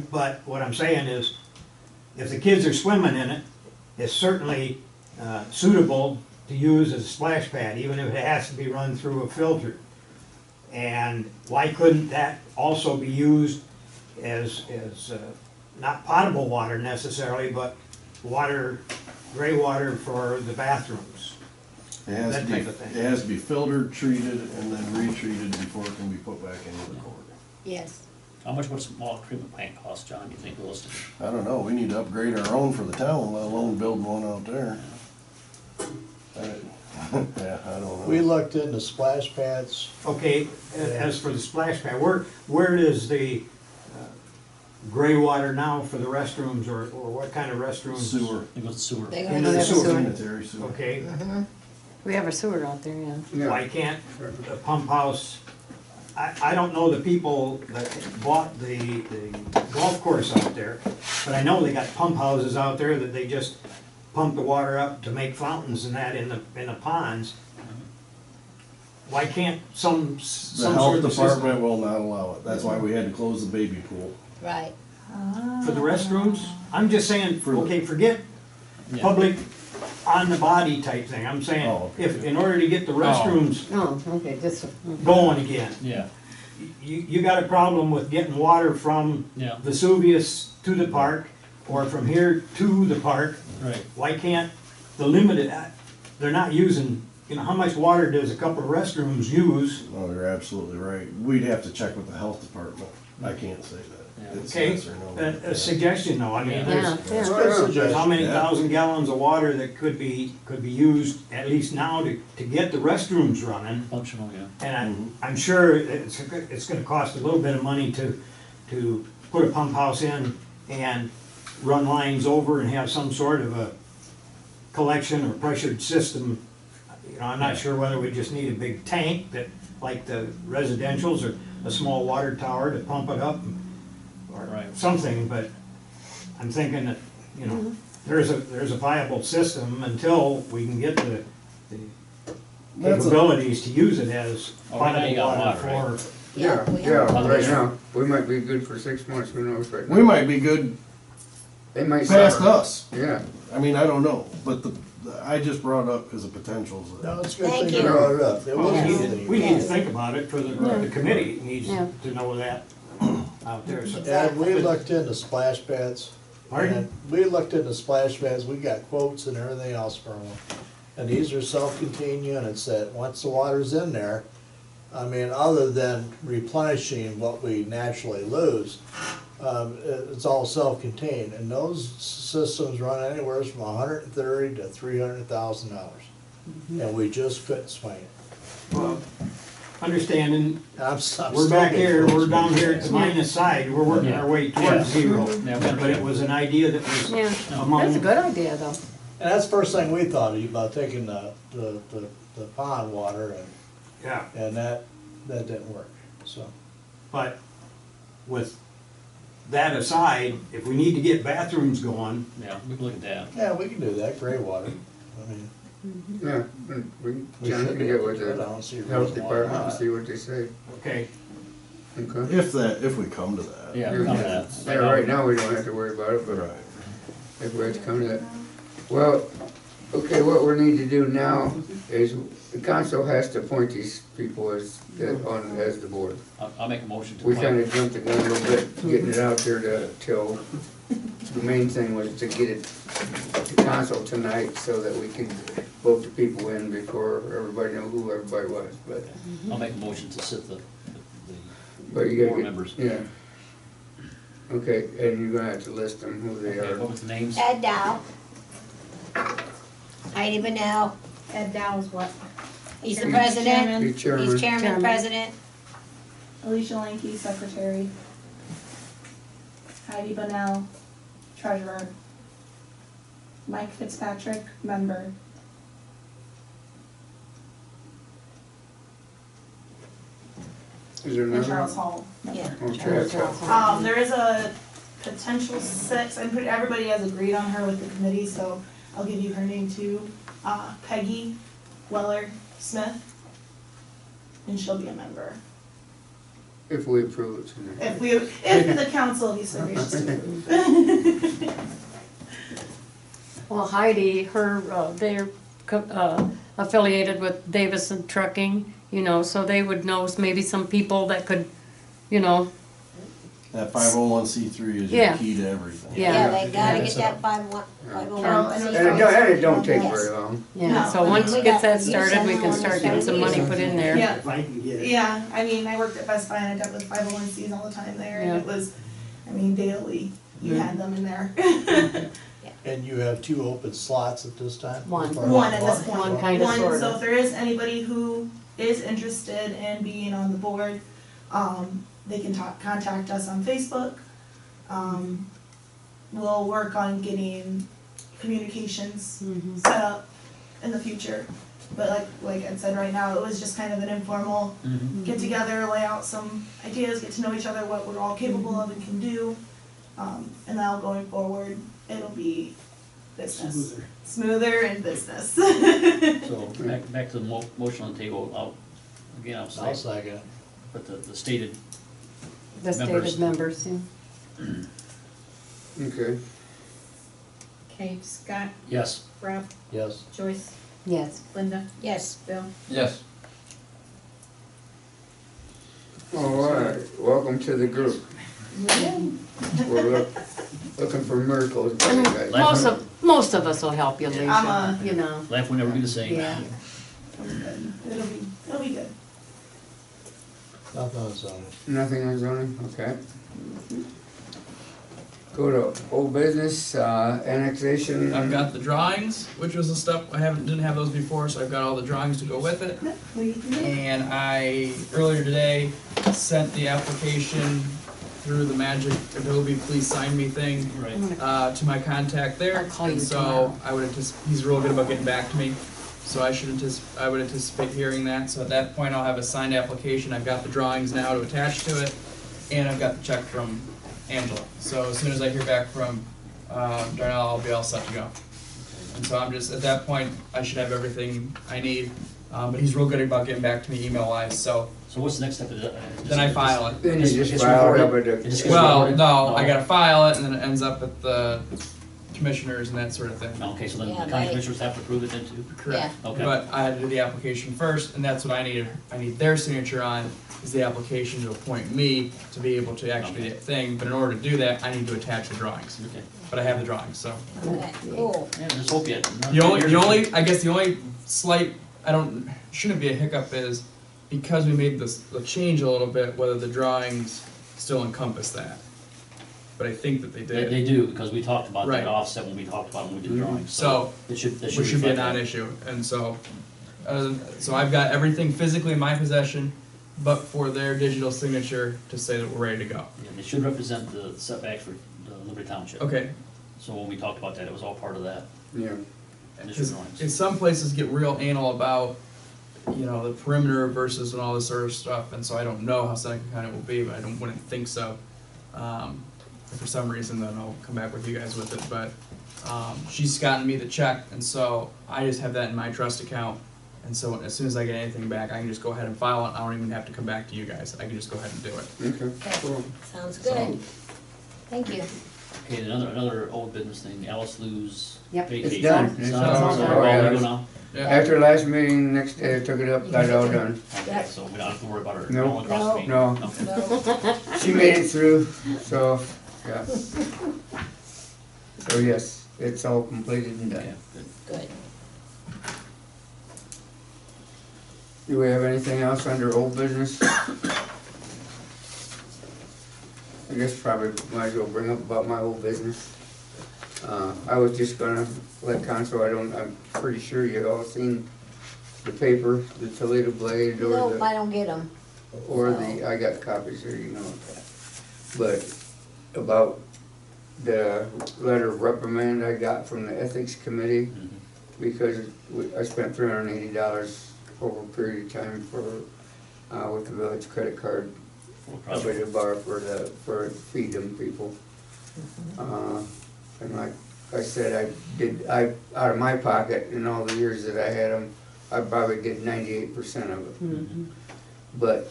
but what I'm saying is, if the kids are swimming in it, it's certainly suitable to use as a splash pad, even if it has to be run through a filter. And why couldn't that also be used as not potable water necessarily, but water, gray water for the bathrooms? It has That to be, type of thing. it has to be filtered, treated, and then retreated before it can be put back into the quarry. Yes. How much would a small treatment plant cost, John, you think, Williston? I don't know, we need to upgrade our own for the town, let alone building one out there. Yeah, I don't know. We looked into splash pads. Okay, as for the splash pad, where does the gray water now for the restrooms, or what kind of restrooms? Sewer. It goes to sewer. They Into go the to sewer. Sanitary sewer. Okay, We have a sewer out there, yeah. why can't the pump house, I don't know the people that bought the golf course out there, but I know they got pump houses out there that they just pump the water up to make fountains and that in the ponds. Why can't some The sort health of system department will not allow it, that's why we had to close the baby pool. Right. for the restrooms? I'm just saying, okay, forget Yeah. public on the body type thing, I'm saying, Oh, okay. if, in order to get the restrooms Oh, okay, just, going again, Yeah, you got a problem with getting water from yeah, Vesuvius to the park, or from here to the park. right. Why can't the limited, they're not using, you know, how much water does a couple of restrooms use? Oh, you're absolutely right, we'd have to check with the health department, I can't say that. Yeah. It's Okay, yes or no. a suggestion though, I mean, yeah, there's, That's a yeah. good there's suggestion. how many Yeah. thousand gallons of water that could be used, at least now, to get the restrooms running. Functional, yeah. And I'm sure it's gonna cost a little bit of money to put a pump house in and run lines over and have some sort of a collection or pressured system. You know, I'm not sure whether we just need a big tank that, like the residential's, or a small water tower to pump it up, or Right. something, but I'm thinking that, you know, there's a viable system until we can get the That's a- capabilities to use it as Oh, right now potable you got water water, for. Yeah, we yeah, have- right now, we might be good for 6 months, who knows right now. We might be good They might past suffer. us, Yeah, I mean, I don't know, but I just brought it up because of potentials. No, it's a good Thank thing you you. brought it up. It Well, was we easy. need to think about it for the committee needs Yeah. to know that out there, so. And we looked into splash pads. Pardon? And we looked into splash pads, we got quotes and everything else for them. And these are self-contained units that, once the water's in there, I mean, other than replenishing what we naturally lose, it's all self-contained, and those systems run anywhere from $130,000 to $300,000. And we just couldn't swing it. Well, understanding, I'm we're still back getting here, close we're to down it. here at the minus side, we're working our way towards zero. Yeah, But it was an idea that was Yeah, that's a among, good idea though. And that's the first thing we thought of, about taking the pond water, yeah, and that didn't work, so. but with that aside, if we need to get bathrooms going, Yeah, we can look at that. Yeah, we can do that, gray water, I mean. Yeah, we we can should be get able with to do it. I the don't see a health reason why department and not. see what they say. okay, Okay. If we come to that. Yeah, come to that. Yeah, right now we don't have to worry about it, but Right. if we have to come to that. Well, okay, what we need to do now is the council has to appoint these people as the board. I'll make a motion to We appoint. kinda jumped the gun a little bit, getting it out there till, the main thing was to get it to council tonight so that we could vote the people in before everybody knew who everybody was, but, I'll make a motion to sit the but you gotta board get, members. yeah. Okay, and you're gonna have to list them, who they Okay, are. what was the names? Ed Dow. Heidi Bennell, Ed Dow is what? he's the president, The chairman. he's chairman, Chairman. president. Alicia Lanky, secretary. Heidi Bunnell, treasurer. Mike Fitzpatrick, member. Is there And another? Charles Hall, member. Yeah. Okay. There is a potential 6, everybody has agreed on her with the committee, so I'll give you her name too. Peggy Weller Smith. And she'll be a member. If we approve it tonight. If the council be so gracious to approve. Well, Heidi, they're affiliated with Davison Trucking, you know, so they would know maybe some people that could, you know, That 501c3 is Yeah. your key to everything. Yeah. Yeah, they gotta Yeah. get that 501. And it don't take very long. yeah, No, so I once mean, it we gets got- that started, we can start getting some money put in there. Yeah, if I can get it. yeah, I worked at Best Buy and I dealt with 501Cs all the time there, and Yeah. it was, daily, you had them in there. And you have 2 open slots at this time? One. Or One at this point. One kinda, sorta. So if there is anybody who is interested in being on the board, they can contact us on Facebook. We'll work on getting communications Mhm. set up in the future. But like Ed said, right now, it was just kind of an informal Mhm. get together, lay out some ideas, get to know each other, what we're all capable of and can do. And now going forward, it'll be business. Smoother and business. So back to the motion on the table, I'll I'll say, second it. but the stated, The Members. stated members, yeah. Okay. Okay, Scott, yes. Rob, Yes. Joyce, Yes. Linda, Yes. Bill. Yes. All right, welcome to the group. We're looking for miracles. I mean, guys. most of us will help you, Alicia, you know. Life will never be the same. Yeah. It'll be good. Nothing else on it. Nothing on zoning, okay. Go to old business, annexation. I've got the drawings, which was the stuff, didn't have those before, so I've got all the drawings to go with it. And I, earlier today, sent the application through the magic Adobe please sign me thing, Right. to my contact there. I'll call you And tomorrow. so I would he's real good about getting back to me. So I would anticipate hearing that. So at that point, I'll have a signed application. I've got the drawings now to attach to it, and I've got the check from Angela. So as soon as I hear back from Darnell, I'll be all set to go. And so I'm just, at that point, I should have everything I need. But he's real good about getting back to me email-wise, so So what's the next step? then I file it. Then you just It's file it up recorded? at It the. just gets Well, recorded? no, I gotta file it, and then it ends up at the commissioners and that sort of thing. Okay, so then Yeah, the county they- commissioners have to approve it then too? Correct. Okay. But I had to do the application first, and that's what I needed. I need their signature on, is the application to appoint me to be able to actually do that thing. But in order to do that, I need to attach the drawings. Okay. But I have the drawings, so. Okay, cool. Yeah, just hope you. I guess the only slight, shouldn't be a hiccup is, because we made the change a little bit, whether the drawings still encompass that. But I think that they They, did. they do, because we talked about Right. that offset when we talked about when we did drawings, So, it should which should be a reflect that. non-issue, and so I've got everything physically in my possession, but for their digital signature to say that we're ready to go. Yeah, they should represent the setbacks for the Liberty Township. Okay, So when we talked about that, it was all part of that Yeah. initial because drawings. in some places get real anal about, you know, the perimeter versus and all this sort of stuff, and so I don't know how Seneca County will be, but wouldn't think so. If for some reason, then I'll come back with you guys with it, but, she's gotten me the check, and so I just have that in my trust account. And so as soon as I get anything back, I can just go ahead and file it, I don't even have to come back to you guys, I can just go ahead and do it. Okay, cool. Sounds good. Thank you. Okay, another old business thing, Alice Lou's Yep. vacation. It's done. It's done. done. So we're all legal now? Yeah. After last meeting, next day I took it up, got it all done. Okay, so we don't have to worry about her No. going across the meeting? No. No. She made it through, so, yeah. So yes, it's all completed and Yeah, done. good. Good. Do we have anything else under old business? I guess probably might as well bring up about my old business. I was just gonna let council, I'm pretty sure you all seen the paper, the Toledo Blade or Nope, I the, don't get them. I got copies here, you know. But about the letter of reprimand I got from the ethics committee, Mhm. because I spent $380 over a period of time for, with the village credit card Full up project. at the bar for Freedom people. And like I said, out of my pocket, in all the years that I had them, I probably did 98% of it. But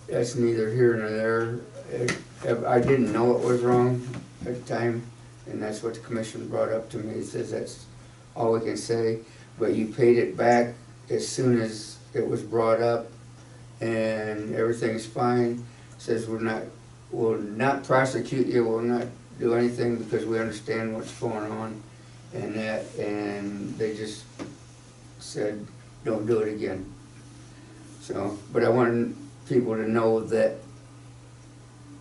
that's neither here nor there. I didn't know it was wrong at the time, and that's what the commission brought up to me. It says that's all we can say, but you paid it back as soon as it was brought up, and everything's fine. Says we'll not prosecute you, we'll not do anything because we understand what's going on and they just said, don't do it again. So, but I wanted people to know that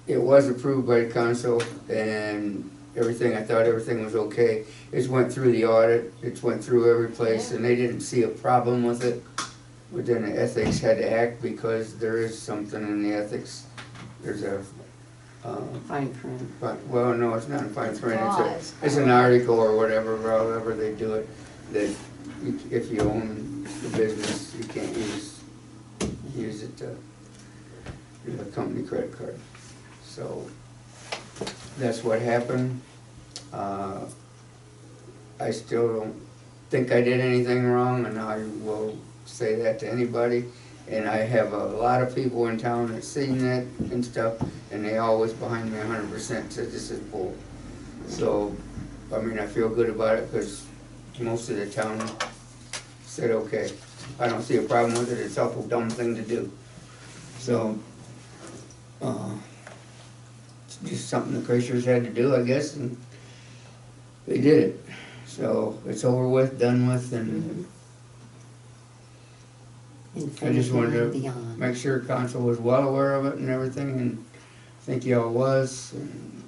it was approved by the council and everything, I thought everything was okay. It went through the audit, it went through every place, and they didn't see a problem with it. But then the ethics had to act because there is something in the ethics. There's a, Fine print. well, no, it's not a fine print, Clause. it's an article or whatever, however they do it, that if you own the business, you can't use it to do a company credit card. So, that's what happened. I still don't think I did anything wrong, and I will say that to anybody. And I have a lot of people in town that seen that and stuff, and they always behind me 100% said this is bull. So, I mean, I feel good about it because most of the town said, okay, I don't see a problem with it, it's an awful dumb thing to do. So, it's just something the commissioners had to do, I guess, and they did it. So, it's over with, done with, and I just wanted to make sure council was well aware of it and everything, and I think y'all was. And,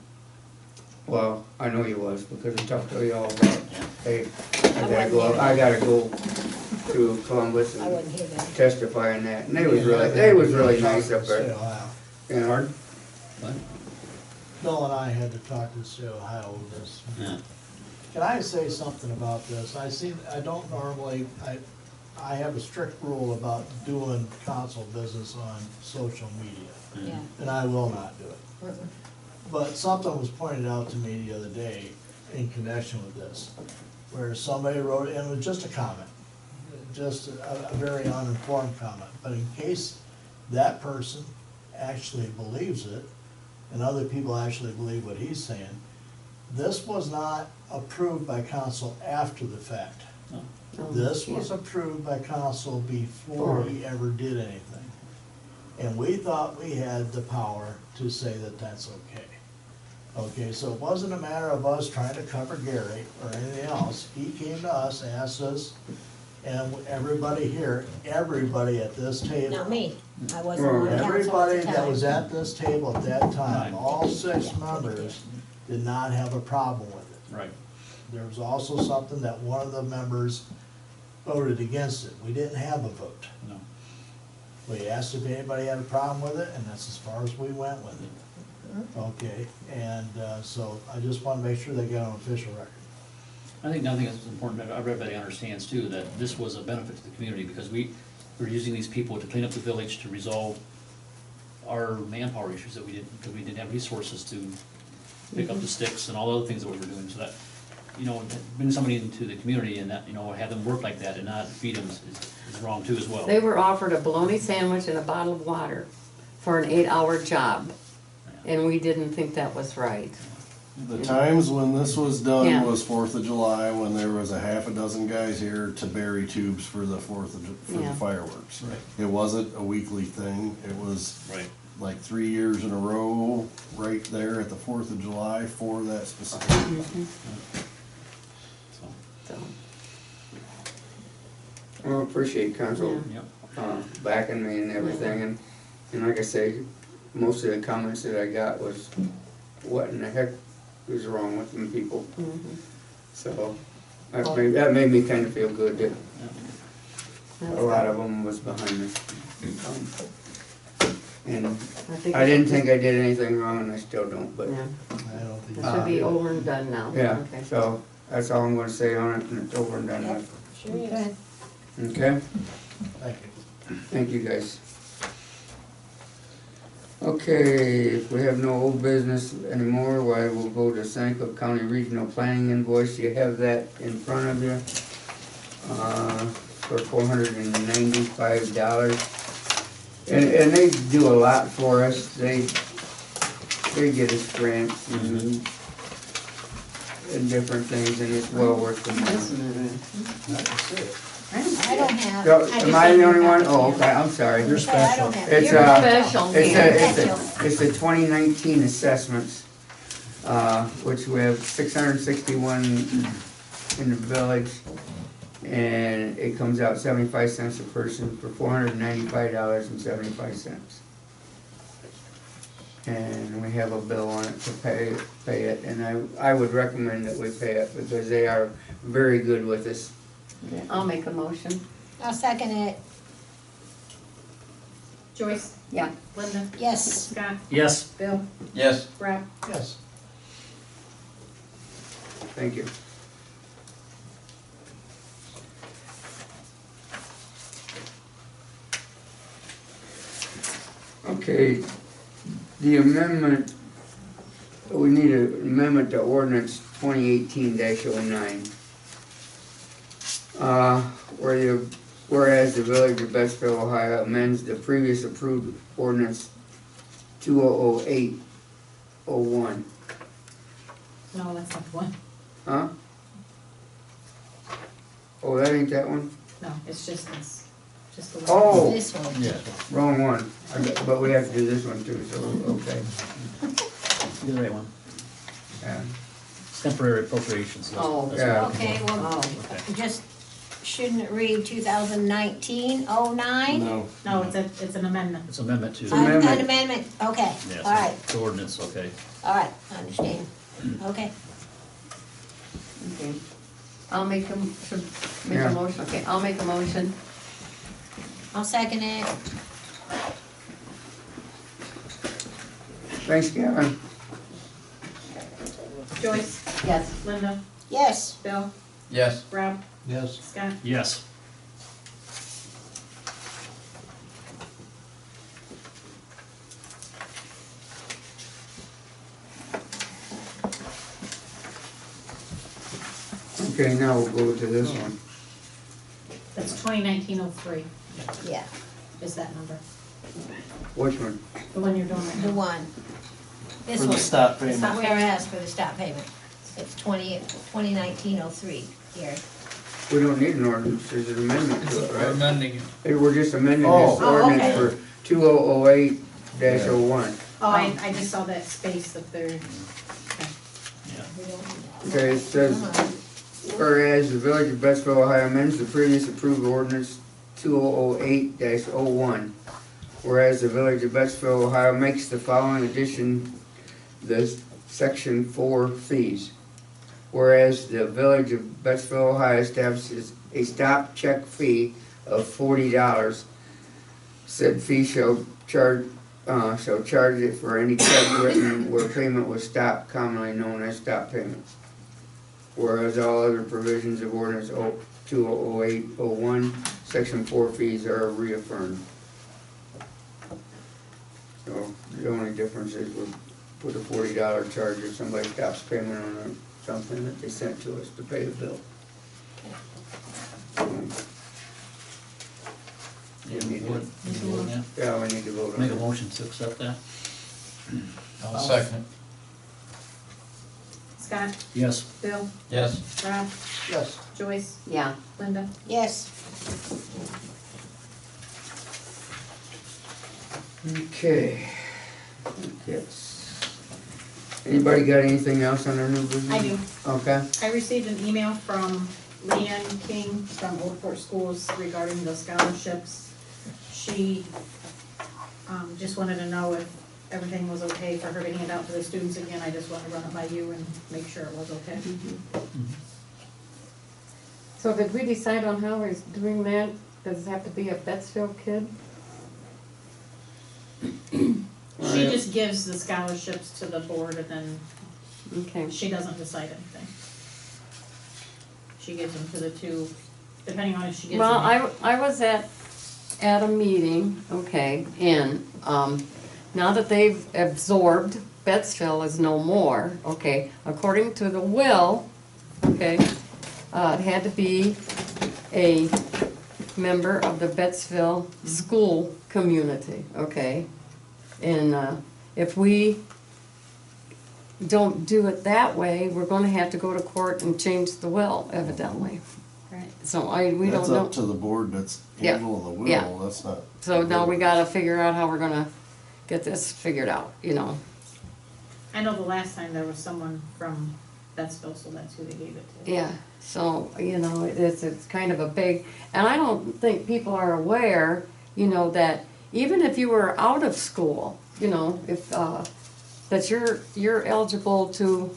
well, I know you was because I talked to y'all about, hey, I gotta go to Columbus I and wasn't here then. testify in that. And they was really nice up there. Ohio. You know, What? Bill and I had to talk to State Ohio with this. Yeah. Can I say something about this? I don't normally, I have a strict rule about doing council business on social media, Yeah. and I will not do it. But something was pointed out to me the other day in connection with this, where somebody wrote, and it was just a comment, just a very uninformed comment, but in case that person actually believes it, and other people actually believe what he's saying, this was not approved by council after the fact. This was approved by council before he ever did anything. And we thought we had the power to say that that's okay. Okay, so it wasn't a matter of us trying to cover Gary or anything else. He came to us, asked us, and everybody here, everybody at this table. Not me, I wasn't on council Everybody at the that was time. at this table at that time, all 6 members did not have a problem with it. Right. There was also something that one of the members voted against it. We didn't have a vote. No. We asked if anybody had a problem with it, and that's as far as we went with it. Okay, and so I just want to make sure they get on official record. I think another thing that's important, that everybody understands too, that this was a benefit to the community, because we're using these people to clean up the village, to resolve our manpower issues that we didn't, because we didn't have resources to pick up the sticks and all the other things that we were doing, so that, you know, bring somebody into the community and that, you know, have them work like that and not feed them is wrong too as well. They were offered a bologna sandwich and a bottle of water for an 8-hour job, and we didn't think that was right. The times when this was Yeah. done was 4th of July, when there was a half a dozen guys here to bury tubes for the for Yeah. the fireworks. Right. It wasn't a weekly thing, it was Right. like 3 years in a row, right there at the 4th of July for that specific. So, So, Well, appreciate council yep. backing me and everything, and like I say, most of the comments that I got was, what in the heck is wrong with them people? So, that made me kinda feel good that a lot of them was behind me. And I didn't think I did anything wrong, and I still don't, but, Yeah, I don't think. it should be over and done now. yeah, Okay. so, that's all I'm gonna say on it, and it's over and done with. Sure is. Okay? Thank you. Thank you, guys. Okay, if we have no old business anymore, why we'll go to St. Clair County Regional Planning invoice. You have that in front of you, for $495. And they do a lot for us. They get us grants and different things, and it's well worth the money. I can see it. I don't have. So, just am I gave the you only a one? copy Oh, of it. okay, I'm sorry. I don't have. It's, You're special, It's the 2019 assessments, which we have 661 in the village, and it comes out 75 cents a person for $495.75. And we have a bill on it to pay it, and I would recommend that we pay it, because they are very good with us. Okay, I'll make a motion. I'll second it, Joyce, Yeah. Linda, yes. Scott, Yes. Bill, Yes. Rob. Yes. Thank you. Okay, the amendment, we need an amendment to ordinance 2018-09. Whereas the Village of Bestville, Ohio amends the previous approved ordinance 2008-01. No, that's not the one. Huh? Oh, that ain't that one? No, it's just this, just the one. Oh, This one. wrong one. But we have to do this one too, so, okay. You're the right one. Yeah. It's temporary appropriations. Oh. Yeah. Okay, well, Okay. just, shouldn't it read 2019-09? No. No, it's an amendment. It's amendment to, Amendment. An amendment, okay, yes, all right, it's ordinance, okay. all right, I understand, okay. Okay. I'll make a, should make Yeah. a motion, okay, I'll make a motion. I'll second it, Thanks, Gavin. Joyce, Yes. Linda, yes. Bill, Yes. Rob, Yes. Scott. Yes. Okay, now we'll go to this one. That's 2019-03 Yeah, is that number, Which one? the one you're doing right the now. one. This For the one, stop the payment. stop whereas for the stop payment. It's 2019-03 here. We don't need an ordinance, there's an amendment to it, We're right? amending it. Hey, we're just amending this Oh. Oh, ordinance okay. for 2008-01. Oh, I just saw that space up there. Yeah. We don't need that. Okay, it says, Whereas the Village of Betsville, Ohio amends the previous approved ordinance 2008-01. Whereas the Village of Betsville, Ohio makes the following addition, the section 4 fees. Whereas the Village of Betsville, Ohio establishes a stop check fee of $40. Said fee shall charge it for any check written where payment was stopped, commonly known as stop payment. Whereas all other provisions of ordinance 2008-01, section 4 fees are reaffirmed. So the only difference is we put a $40 charge if somebody stops payment on something that they sent to us to pay the bill. Yeah, we need to vote on that. Yeah, we need to vote on Make a it. motion to accept that? I'll second it. Scott, Yes. Bill, Yes. Rob, Yes. Joyce, Yeah. Linda. Yes. Okay. Yes. Anybody got anything else on their new business? I do. Okay. I received an email from Leanne King from Old Fort Schools regarding the scholarships. She, just wanted to know if everything was okay for her to hand out to the students again. I just want to run it by you and make sure it was okay. So did we decide on how we're doing that? Does it have to be a Betsville kid? She just gives the scholarships to the board and then Okay. she doesn't decide anything. She gives them to the two, depending on if she gives them. Well, I was at a meeting, okay, and, now that they've absorbed, Betsville is no more, okay, according to the will, okay, it had to be a member of the Betsville school community, okay? And, if we don't do it that way, we're gonna have to go to court and change the will, evidently. Right. So we That's don't know. up to the board that's Yeah, handling the yeah. will, that's not. So now we gotta figure out how we're gonna get this figured out, you know? I know the last time there was someone from Betsville, so that's who they gave it to. Yeah, so, you know, it's kind of a big, and I don't think people are aware, you know, that even if you were out of school, you know, if, that you're eligible to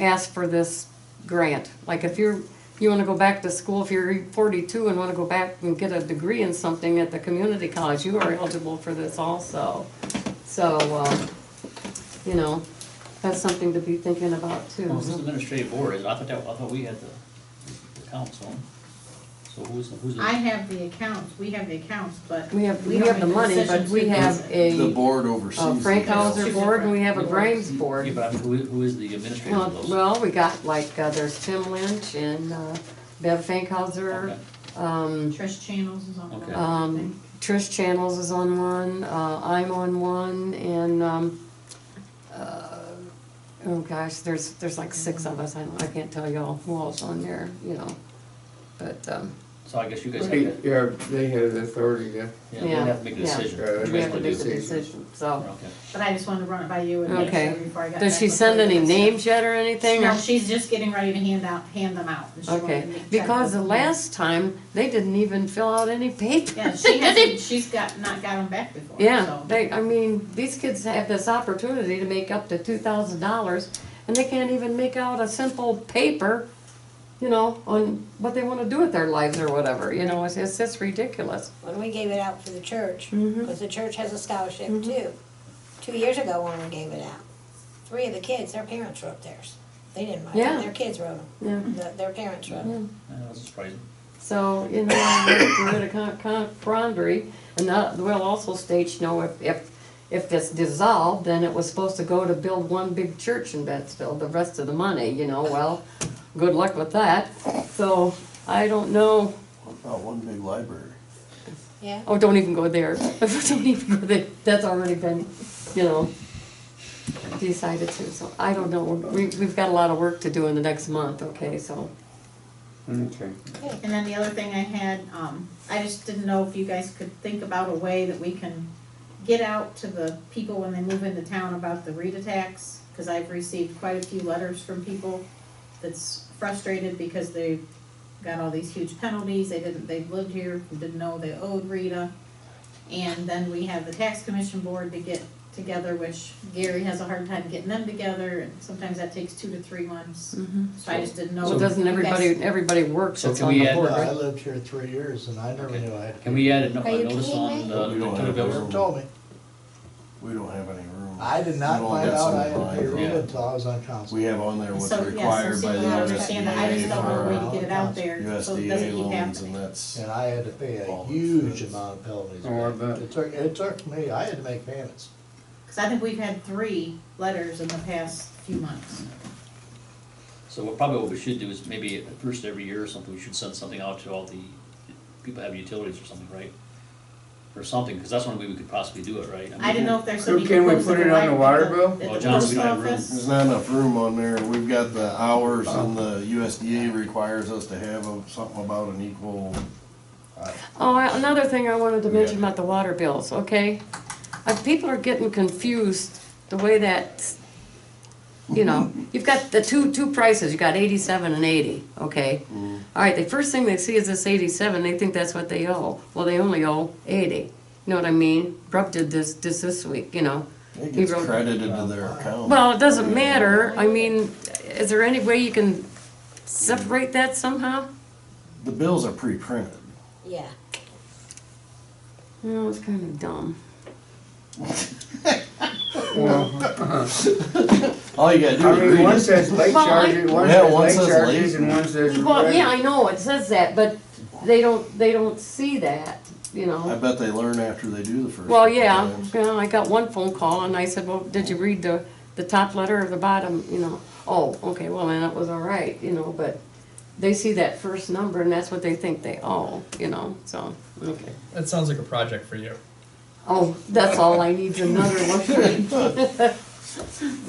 ask for this grant. Like if you wanna go back to school, if you're 42 and wanna go back and get a degree in something at the community college, you are eligible for this also. So, you know, that's something to be thinking about too. Well, who's the administrative board? I thought we had the council. So who's the? I have the accounts, we have the accounts, but. We have don't the make money, but decisions we who have does it. The a board oversees. Frank it. Hauser Two board and we have a different Grimes Yeah, board. but I mean, who is the administrator of those? Well, we got like, there's Tim Lynch and Bev Fankhauser. Okay. Trish Channels is on Okay. one, I think. Trish Channels is on one, I'm on one, and, oh gosh, there's like 6 of us, I can't tell y'all who else on there, you know, but, So I guess you guys have They, to, yeah, they have the authority to. yeah, they have to make a Yeah. decision. Yeah, You we guys have to wanna make do a it? decision, so. Okay. But I just wanted to run it by you and make Okay. sure before I got. Does back she with send her any and stuff. names yet or anything? No, or- she's just getting ready to hand them out. and she wanted Okay, to check because the with last time, they didn't even fill out any paper. Yeah, she hasn't, she's not got them back before, Yeah, so. I mean, these kids have this opportunity to make up to $2,000, and they can't even make out a simple paper, you know, on what they wanna do with their lives or whatever, you know, it's just ridiculous. When we gave it out for the church, Mhm. because the church has a scholarship Mhm. too. 2 years ago when we gave it out, 3 of the kids, their parents wrote theirs. They didn't write Yeah. them, their kids wrote them. Yeah. Their parents wrote them. That's surprising. So, you know, we're at a quandary, and the will also states, you know, if it's dissolved, then it was supposed to go to build one big church in Betsville, the rest of the money, you know, well, good luck with that. So, I don't know, What about one big library? Yeah. oh, don't even go there, don't even go there, that's already been, you know, decided to, so, I don't know, we've got a lot of work to do in the next month, okay, so. Okay. And then the other thing I had, I just didn't know if you guys could think about a way that we can get out to the people when they move into town about the RETA tax, because I've received quite a few letters from people that's frustrated because they got all these huge penalties, they've lived here, didn't know they owed Rita. And then we have the tax commission board to get together, which Gary has a hard time getting them together, and sometimes that takes 2 to 3 months. So I just didn't know. So doesn't everybody work So that's can on we the add- board, I right? lived here 3 years and I never Okay. knew I had. Can we add a Are you notice kidding on me? the We don't utility have bills? room. Told me. We don't have any room. I did not We only find got out some I had to pay line. Rita Yeah. until I was on council. We have on there what's So, yeah, required so by the people understand that, I just don't know a way to get it out there, so it doesn't USDA keep loans, happening. and that's, And I had to pay a All huge expense. amount of penalties. Oh, I bet. It took me, I had to make payments. Cause I think we've had 3 letters in the past few months. So probably what we should do is maybe at first every year or something, we should send something out to all the people that have utilities or something, right? Or something, because that's one way we could possibly do it, right? I didn't know if there's So somebody. can we close put to it on the water bill? At Oh, the John, post we don't have room. office. there's not enough room on there. We've got the hours and the USDA requires us to have something about an equal. Oh, another thing I wanted to mention about the water bills, okay? People are getting confused the way that, you know, you've got the two prices, you got 87 and 80, okay? All right, the first thing they see is this 87, they think that's what they owe. Well, they only owe 80. You know what I mean? Brooke did this week, you know. It He gets wrote- credited to their account. Well, it doesn't matter. I mean, is there any way you can separate that somehow? The bills are pre-printed. Yeah. No, it's kind of dumb. All you gotta do I is mean, read one it. says late Well, charges, one Yeah, one says late says charges, late. and one says. Well, yeah, I know, it says that, but they don't see that, you know. I bet they learn after they do the first. Well, couple yeah, times. I got one phone call and I said, well, did you read the top letter or the bottom, you know? Oh, okay, well, then that was all right, you know, but they see that first number and that's what they think they owe, you know, so, okay. That sounds like a project for you. Oh, that's all I need's another one.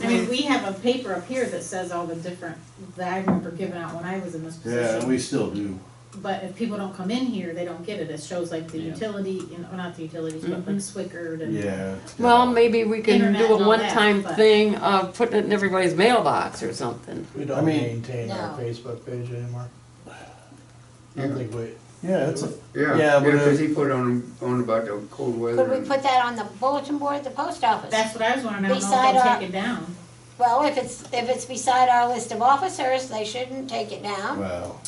I mean, we have a paper up here that says all the different, that I remember giving out when I was in this Yeah, position. we still do. But if people don't come in here, they don't get it. It shows like the Yeah. utility, you know, not the utilities, but like Swickard and. Yeah. it's got- Well, maybe we can Internet do and a all one-time that, but- thing of putting it in everybody's mailbox or something. We I don't mean- maintain our No. Facebook page anymore. I don't think we, Yeah, it's a, Yeah, Yeah, but because if- he put on about the cold weather. Could we put that on the bulletin board at the post office? That's what I was wondering. I don't know Beside if they'll our- take it down. Well, if it's beside our list of officers, they shouldn't take it down. well,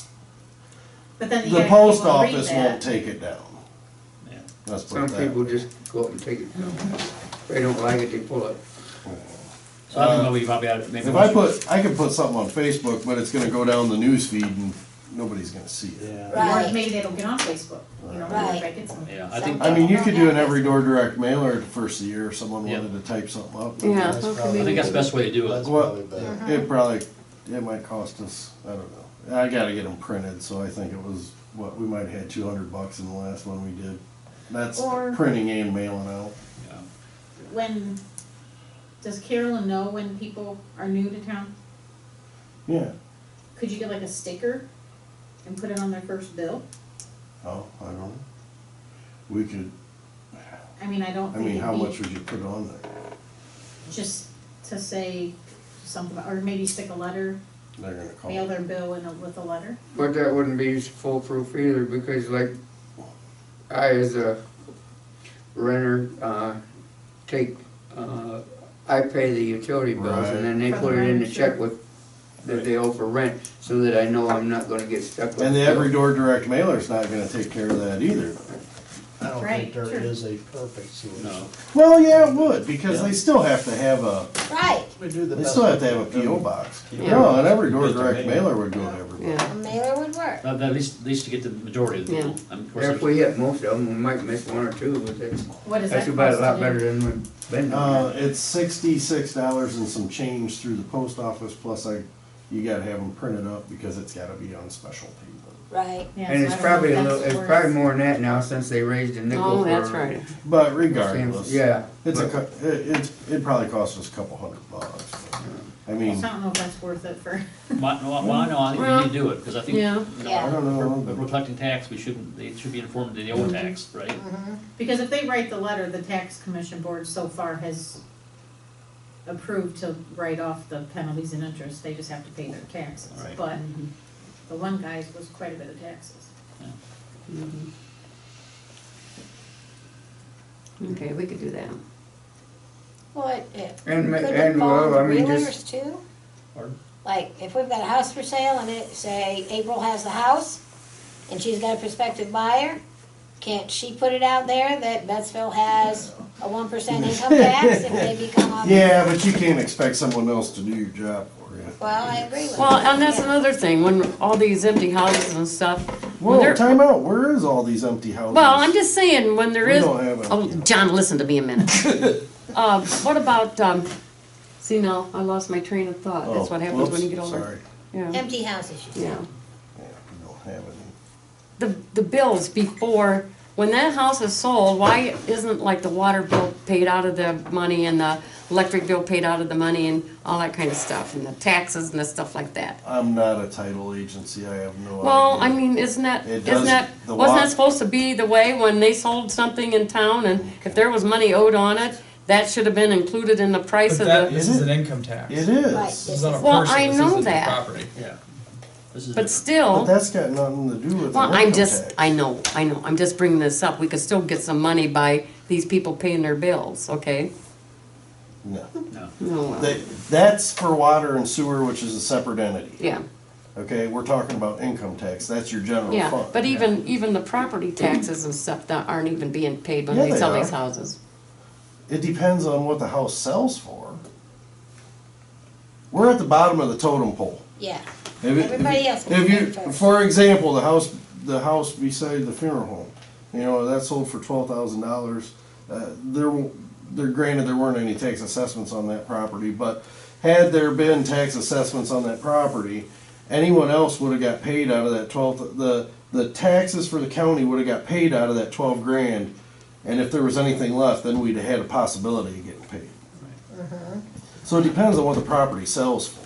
But then you the gotta post people read office that. won't take it down. Yeah. Let's put Some it that people way. just go up and take it down. If they don't like it, they pull it. So I think we probably ought to, maybe. If I could put something on Facebook, but it's gonna go down the news feed and nobody's gonna see it. yeah. Right. Or maybe they don't get on Facebook, you know, Right. maybe if I get some. Yeah, I think, I mean, you could do an every door direct mailer at the first of the year if someone Yeah. wanted to type something up. Yeah. That's okay, probably- I think that's the best way to do it. That's Well, probably better. It probably, it might cost us, I don't know. I gotta get them printed, so I think it was, what, we might have had $200 in the last one we did. That's Or- printing and mailing out. Yeah. When, does Carolyn know when people are new to town? Yeah. Could you get like a sticker and put it on their first bill? Oh, I don't know. We could, I mean, I don't I think mean, it'd how be much would you put on there? just to say something, or maybe stick a letter, They're gonna call. mail their bill with a letter. But that wouldn't be foolproof either, because like, I as a renter, I pay the utility bills, and then they Right. put it in the check with, that they owe for rent, so that I know I'm not gonna get stuck with. And the bill. every door direct mailer's not gonna take care of that either. I don't Right, think there sure. is a perfect solution. No. Well, yeah, it would, because they still have to have a, Right, We do the they best. still have to we have a can. PO box. Yeah. No, an every door Just a direct mail. mailer would go to everybody. Yeah. a mailer would work. At least to get the majority of the people. Of course, If we hit most of them, we might miss one or two, but that's, What does that that's about a cost lot to better do? than we've been doing. It's $66 and some change through the post office, plus you gotta have them printed up because it's gotta be on special paper. Right. Yeah, And so it's I don't know probably if a that's little, it's worth- probably more than that now, since they raised the nickel Oh, for. that's right. But regardless. Yeah. It's but- it'd probably cost us a couple $100. I mean, I don't know if that's worth it for. Well, no, I think we need to do it, because I think, Yeah. you know, Yeah. I don't know. if we're collecting tax, they should be informed that they owe tax, right? Mm-hmm. Because if they write the letter, the tax commission board so far has approved to write off the penalties and interest, they just have to pay their taxes. Right. But the one guy's was quite a bit of taxes. Okay, we could do that. Well, it And ma- could and, involve well, I mean, realtors just- too. Pardon? Like, if we've got a house for sale and it, say, April has the house, and she's got a prospective buyer, can't she put it out there that Betsville has a 1% income tax if they become a? Yeah, but you can't expect someone else to do your job for you. Well, I agree with you. Well, and that's Yeah. another thing, when all these empty houses and stuff. when Whoa, they're- time out, where is all these empty houses? Well, I'm just saying, when there We is, don't have oh, empty John, listen to me a minute. What about, see now, I lost my train of thought, that's Oh, what happens when whoops, you get older. Sorry, Yeah, Empty houses, you yeah. said. yeah, we don't have any. The bills before, when that house is sold, why isn't like the water bill paid out of the money and the electric bill paid out of the money and all that kind of stuff, and the taxes and the stuff like that? I'm not a title agency, I have no idea. Well, I mean, isn't that, It does- the wasn't wa- that supposed to be the way when they sold something in town, and if there was money owed on it, that should have been included in the price But of that, the, this is an income tax. It Right. is, This is not a Well, person, I this know isn't the that. property. Yeah. This is but different. still. but that's got nothing to do with the Well, income I'm just, tax. I know, I'm just bringing this up, we could still get some money by these people paying their bills, okay? No, No. No, well, that's for water and sewer, which is a separate entity. yeah, Okay, we're talking about income tax, that's your general yeah, fund. but even the property taxes and stuff that aren't even being paid when Yeah, they they sell these are. houses. It depends on what the house sells for. We're at the bottom of the totem pole. Yeah, If it- everybody else can If pay you, first. for example, the house beside the funeral home, you know, that sold for $12,000. There, granted, there weren't any tax assessments on that property, but had there been tax assessments on that property, anyone else would have got paid out of that the taxes for the county would have got paid out of that 12 grand. And if there was anything left, then we'd have had a possibility of getting paid. So it depends on what the property sells for.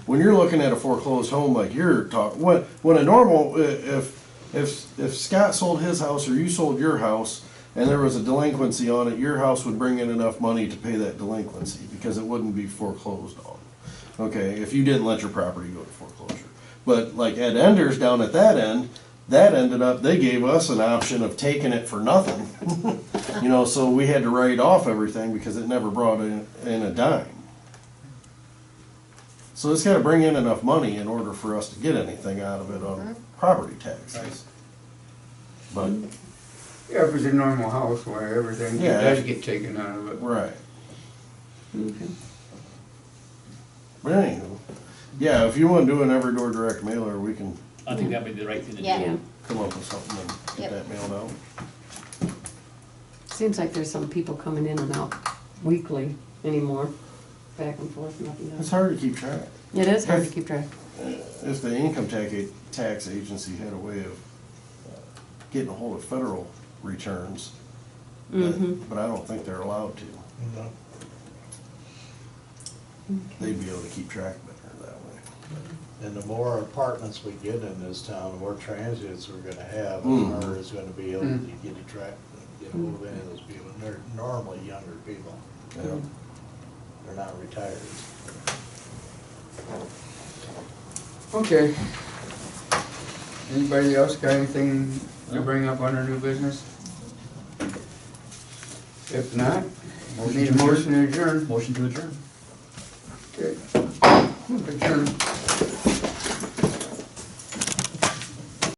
When you're looking at a foreclosed home like you're talking, when a normal, if Scott sold his house or you sold your house and there was a delinquency on it, your house would bring in enough money to pay that delinquency because it wouldn't be foreclosed on. Okay, if you didn't let your property go to foreclosure. But like Ed Enders down at that end, that ended up, they gave us an option of taking it for nothing. You know, so we had to write off everything because it never brought in a dime. So it's gotta bring in enough money in order for us to get anything out of it on property taxes. But, Yeah, if it's a normal house where everything Yeah. does get taken out of it. right. But anywho, yeah, if you wanna do an every door direct mailer, we can I think that'd be the right thing to do. Yeah. come up with something and Yep. get that mailed out. Seems like there's some people coming in and out weekly anymore, back and forth, nothing It's else. hard to keep track. It is hard to keep track. If the income tax agency had a way of getting a hold of federal returns, but I don't think they're allowed to. No. They'd be able to keep track better that way. And the more apartments we get in this town, the more transients we're gonna have, the Mm. harder it's gonna be able to get get a hold of any of those people. And they're normally younger people, Yeah. they're not retired. Okay. Anybody else got anything to bring up under new business? If not, we need a motion to adjourn. Motion to adjourn. Okay. Adjourn.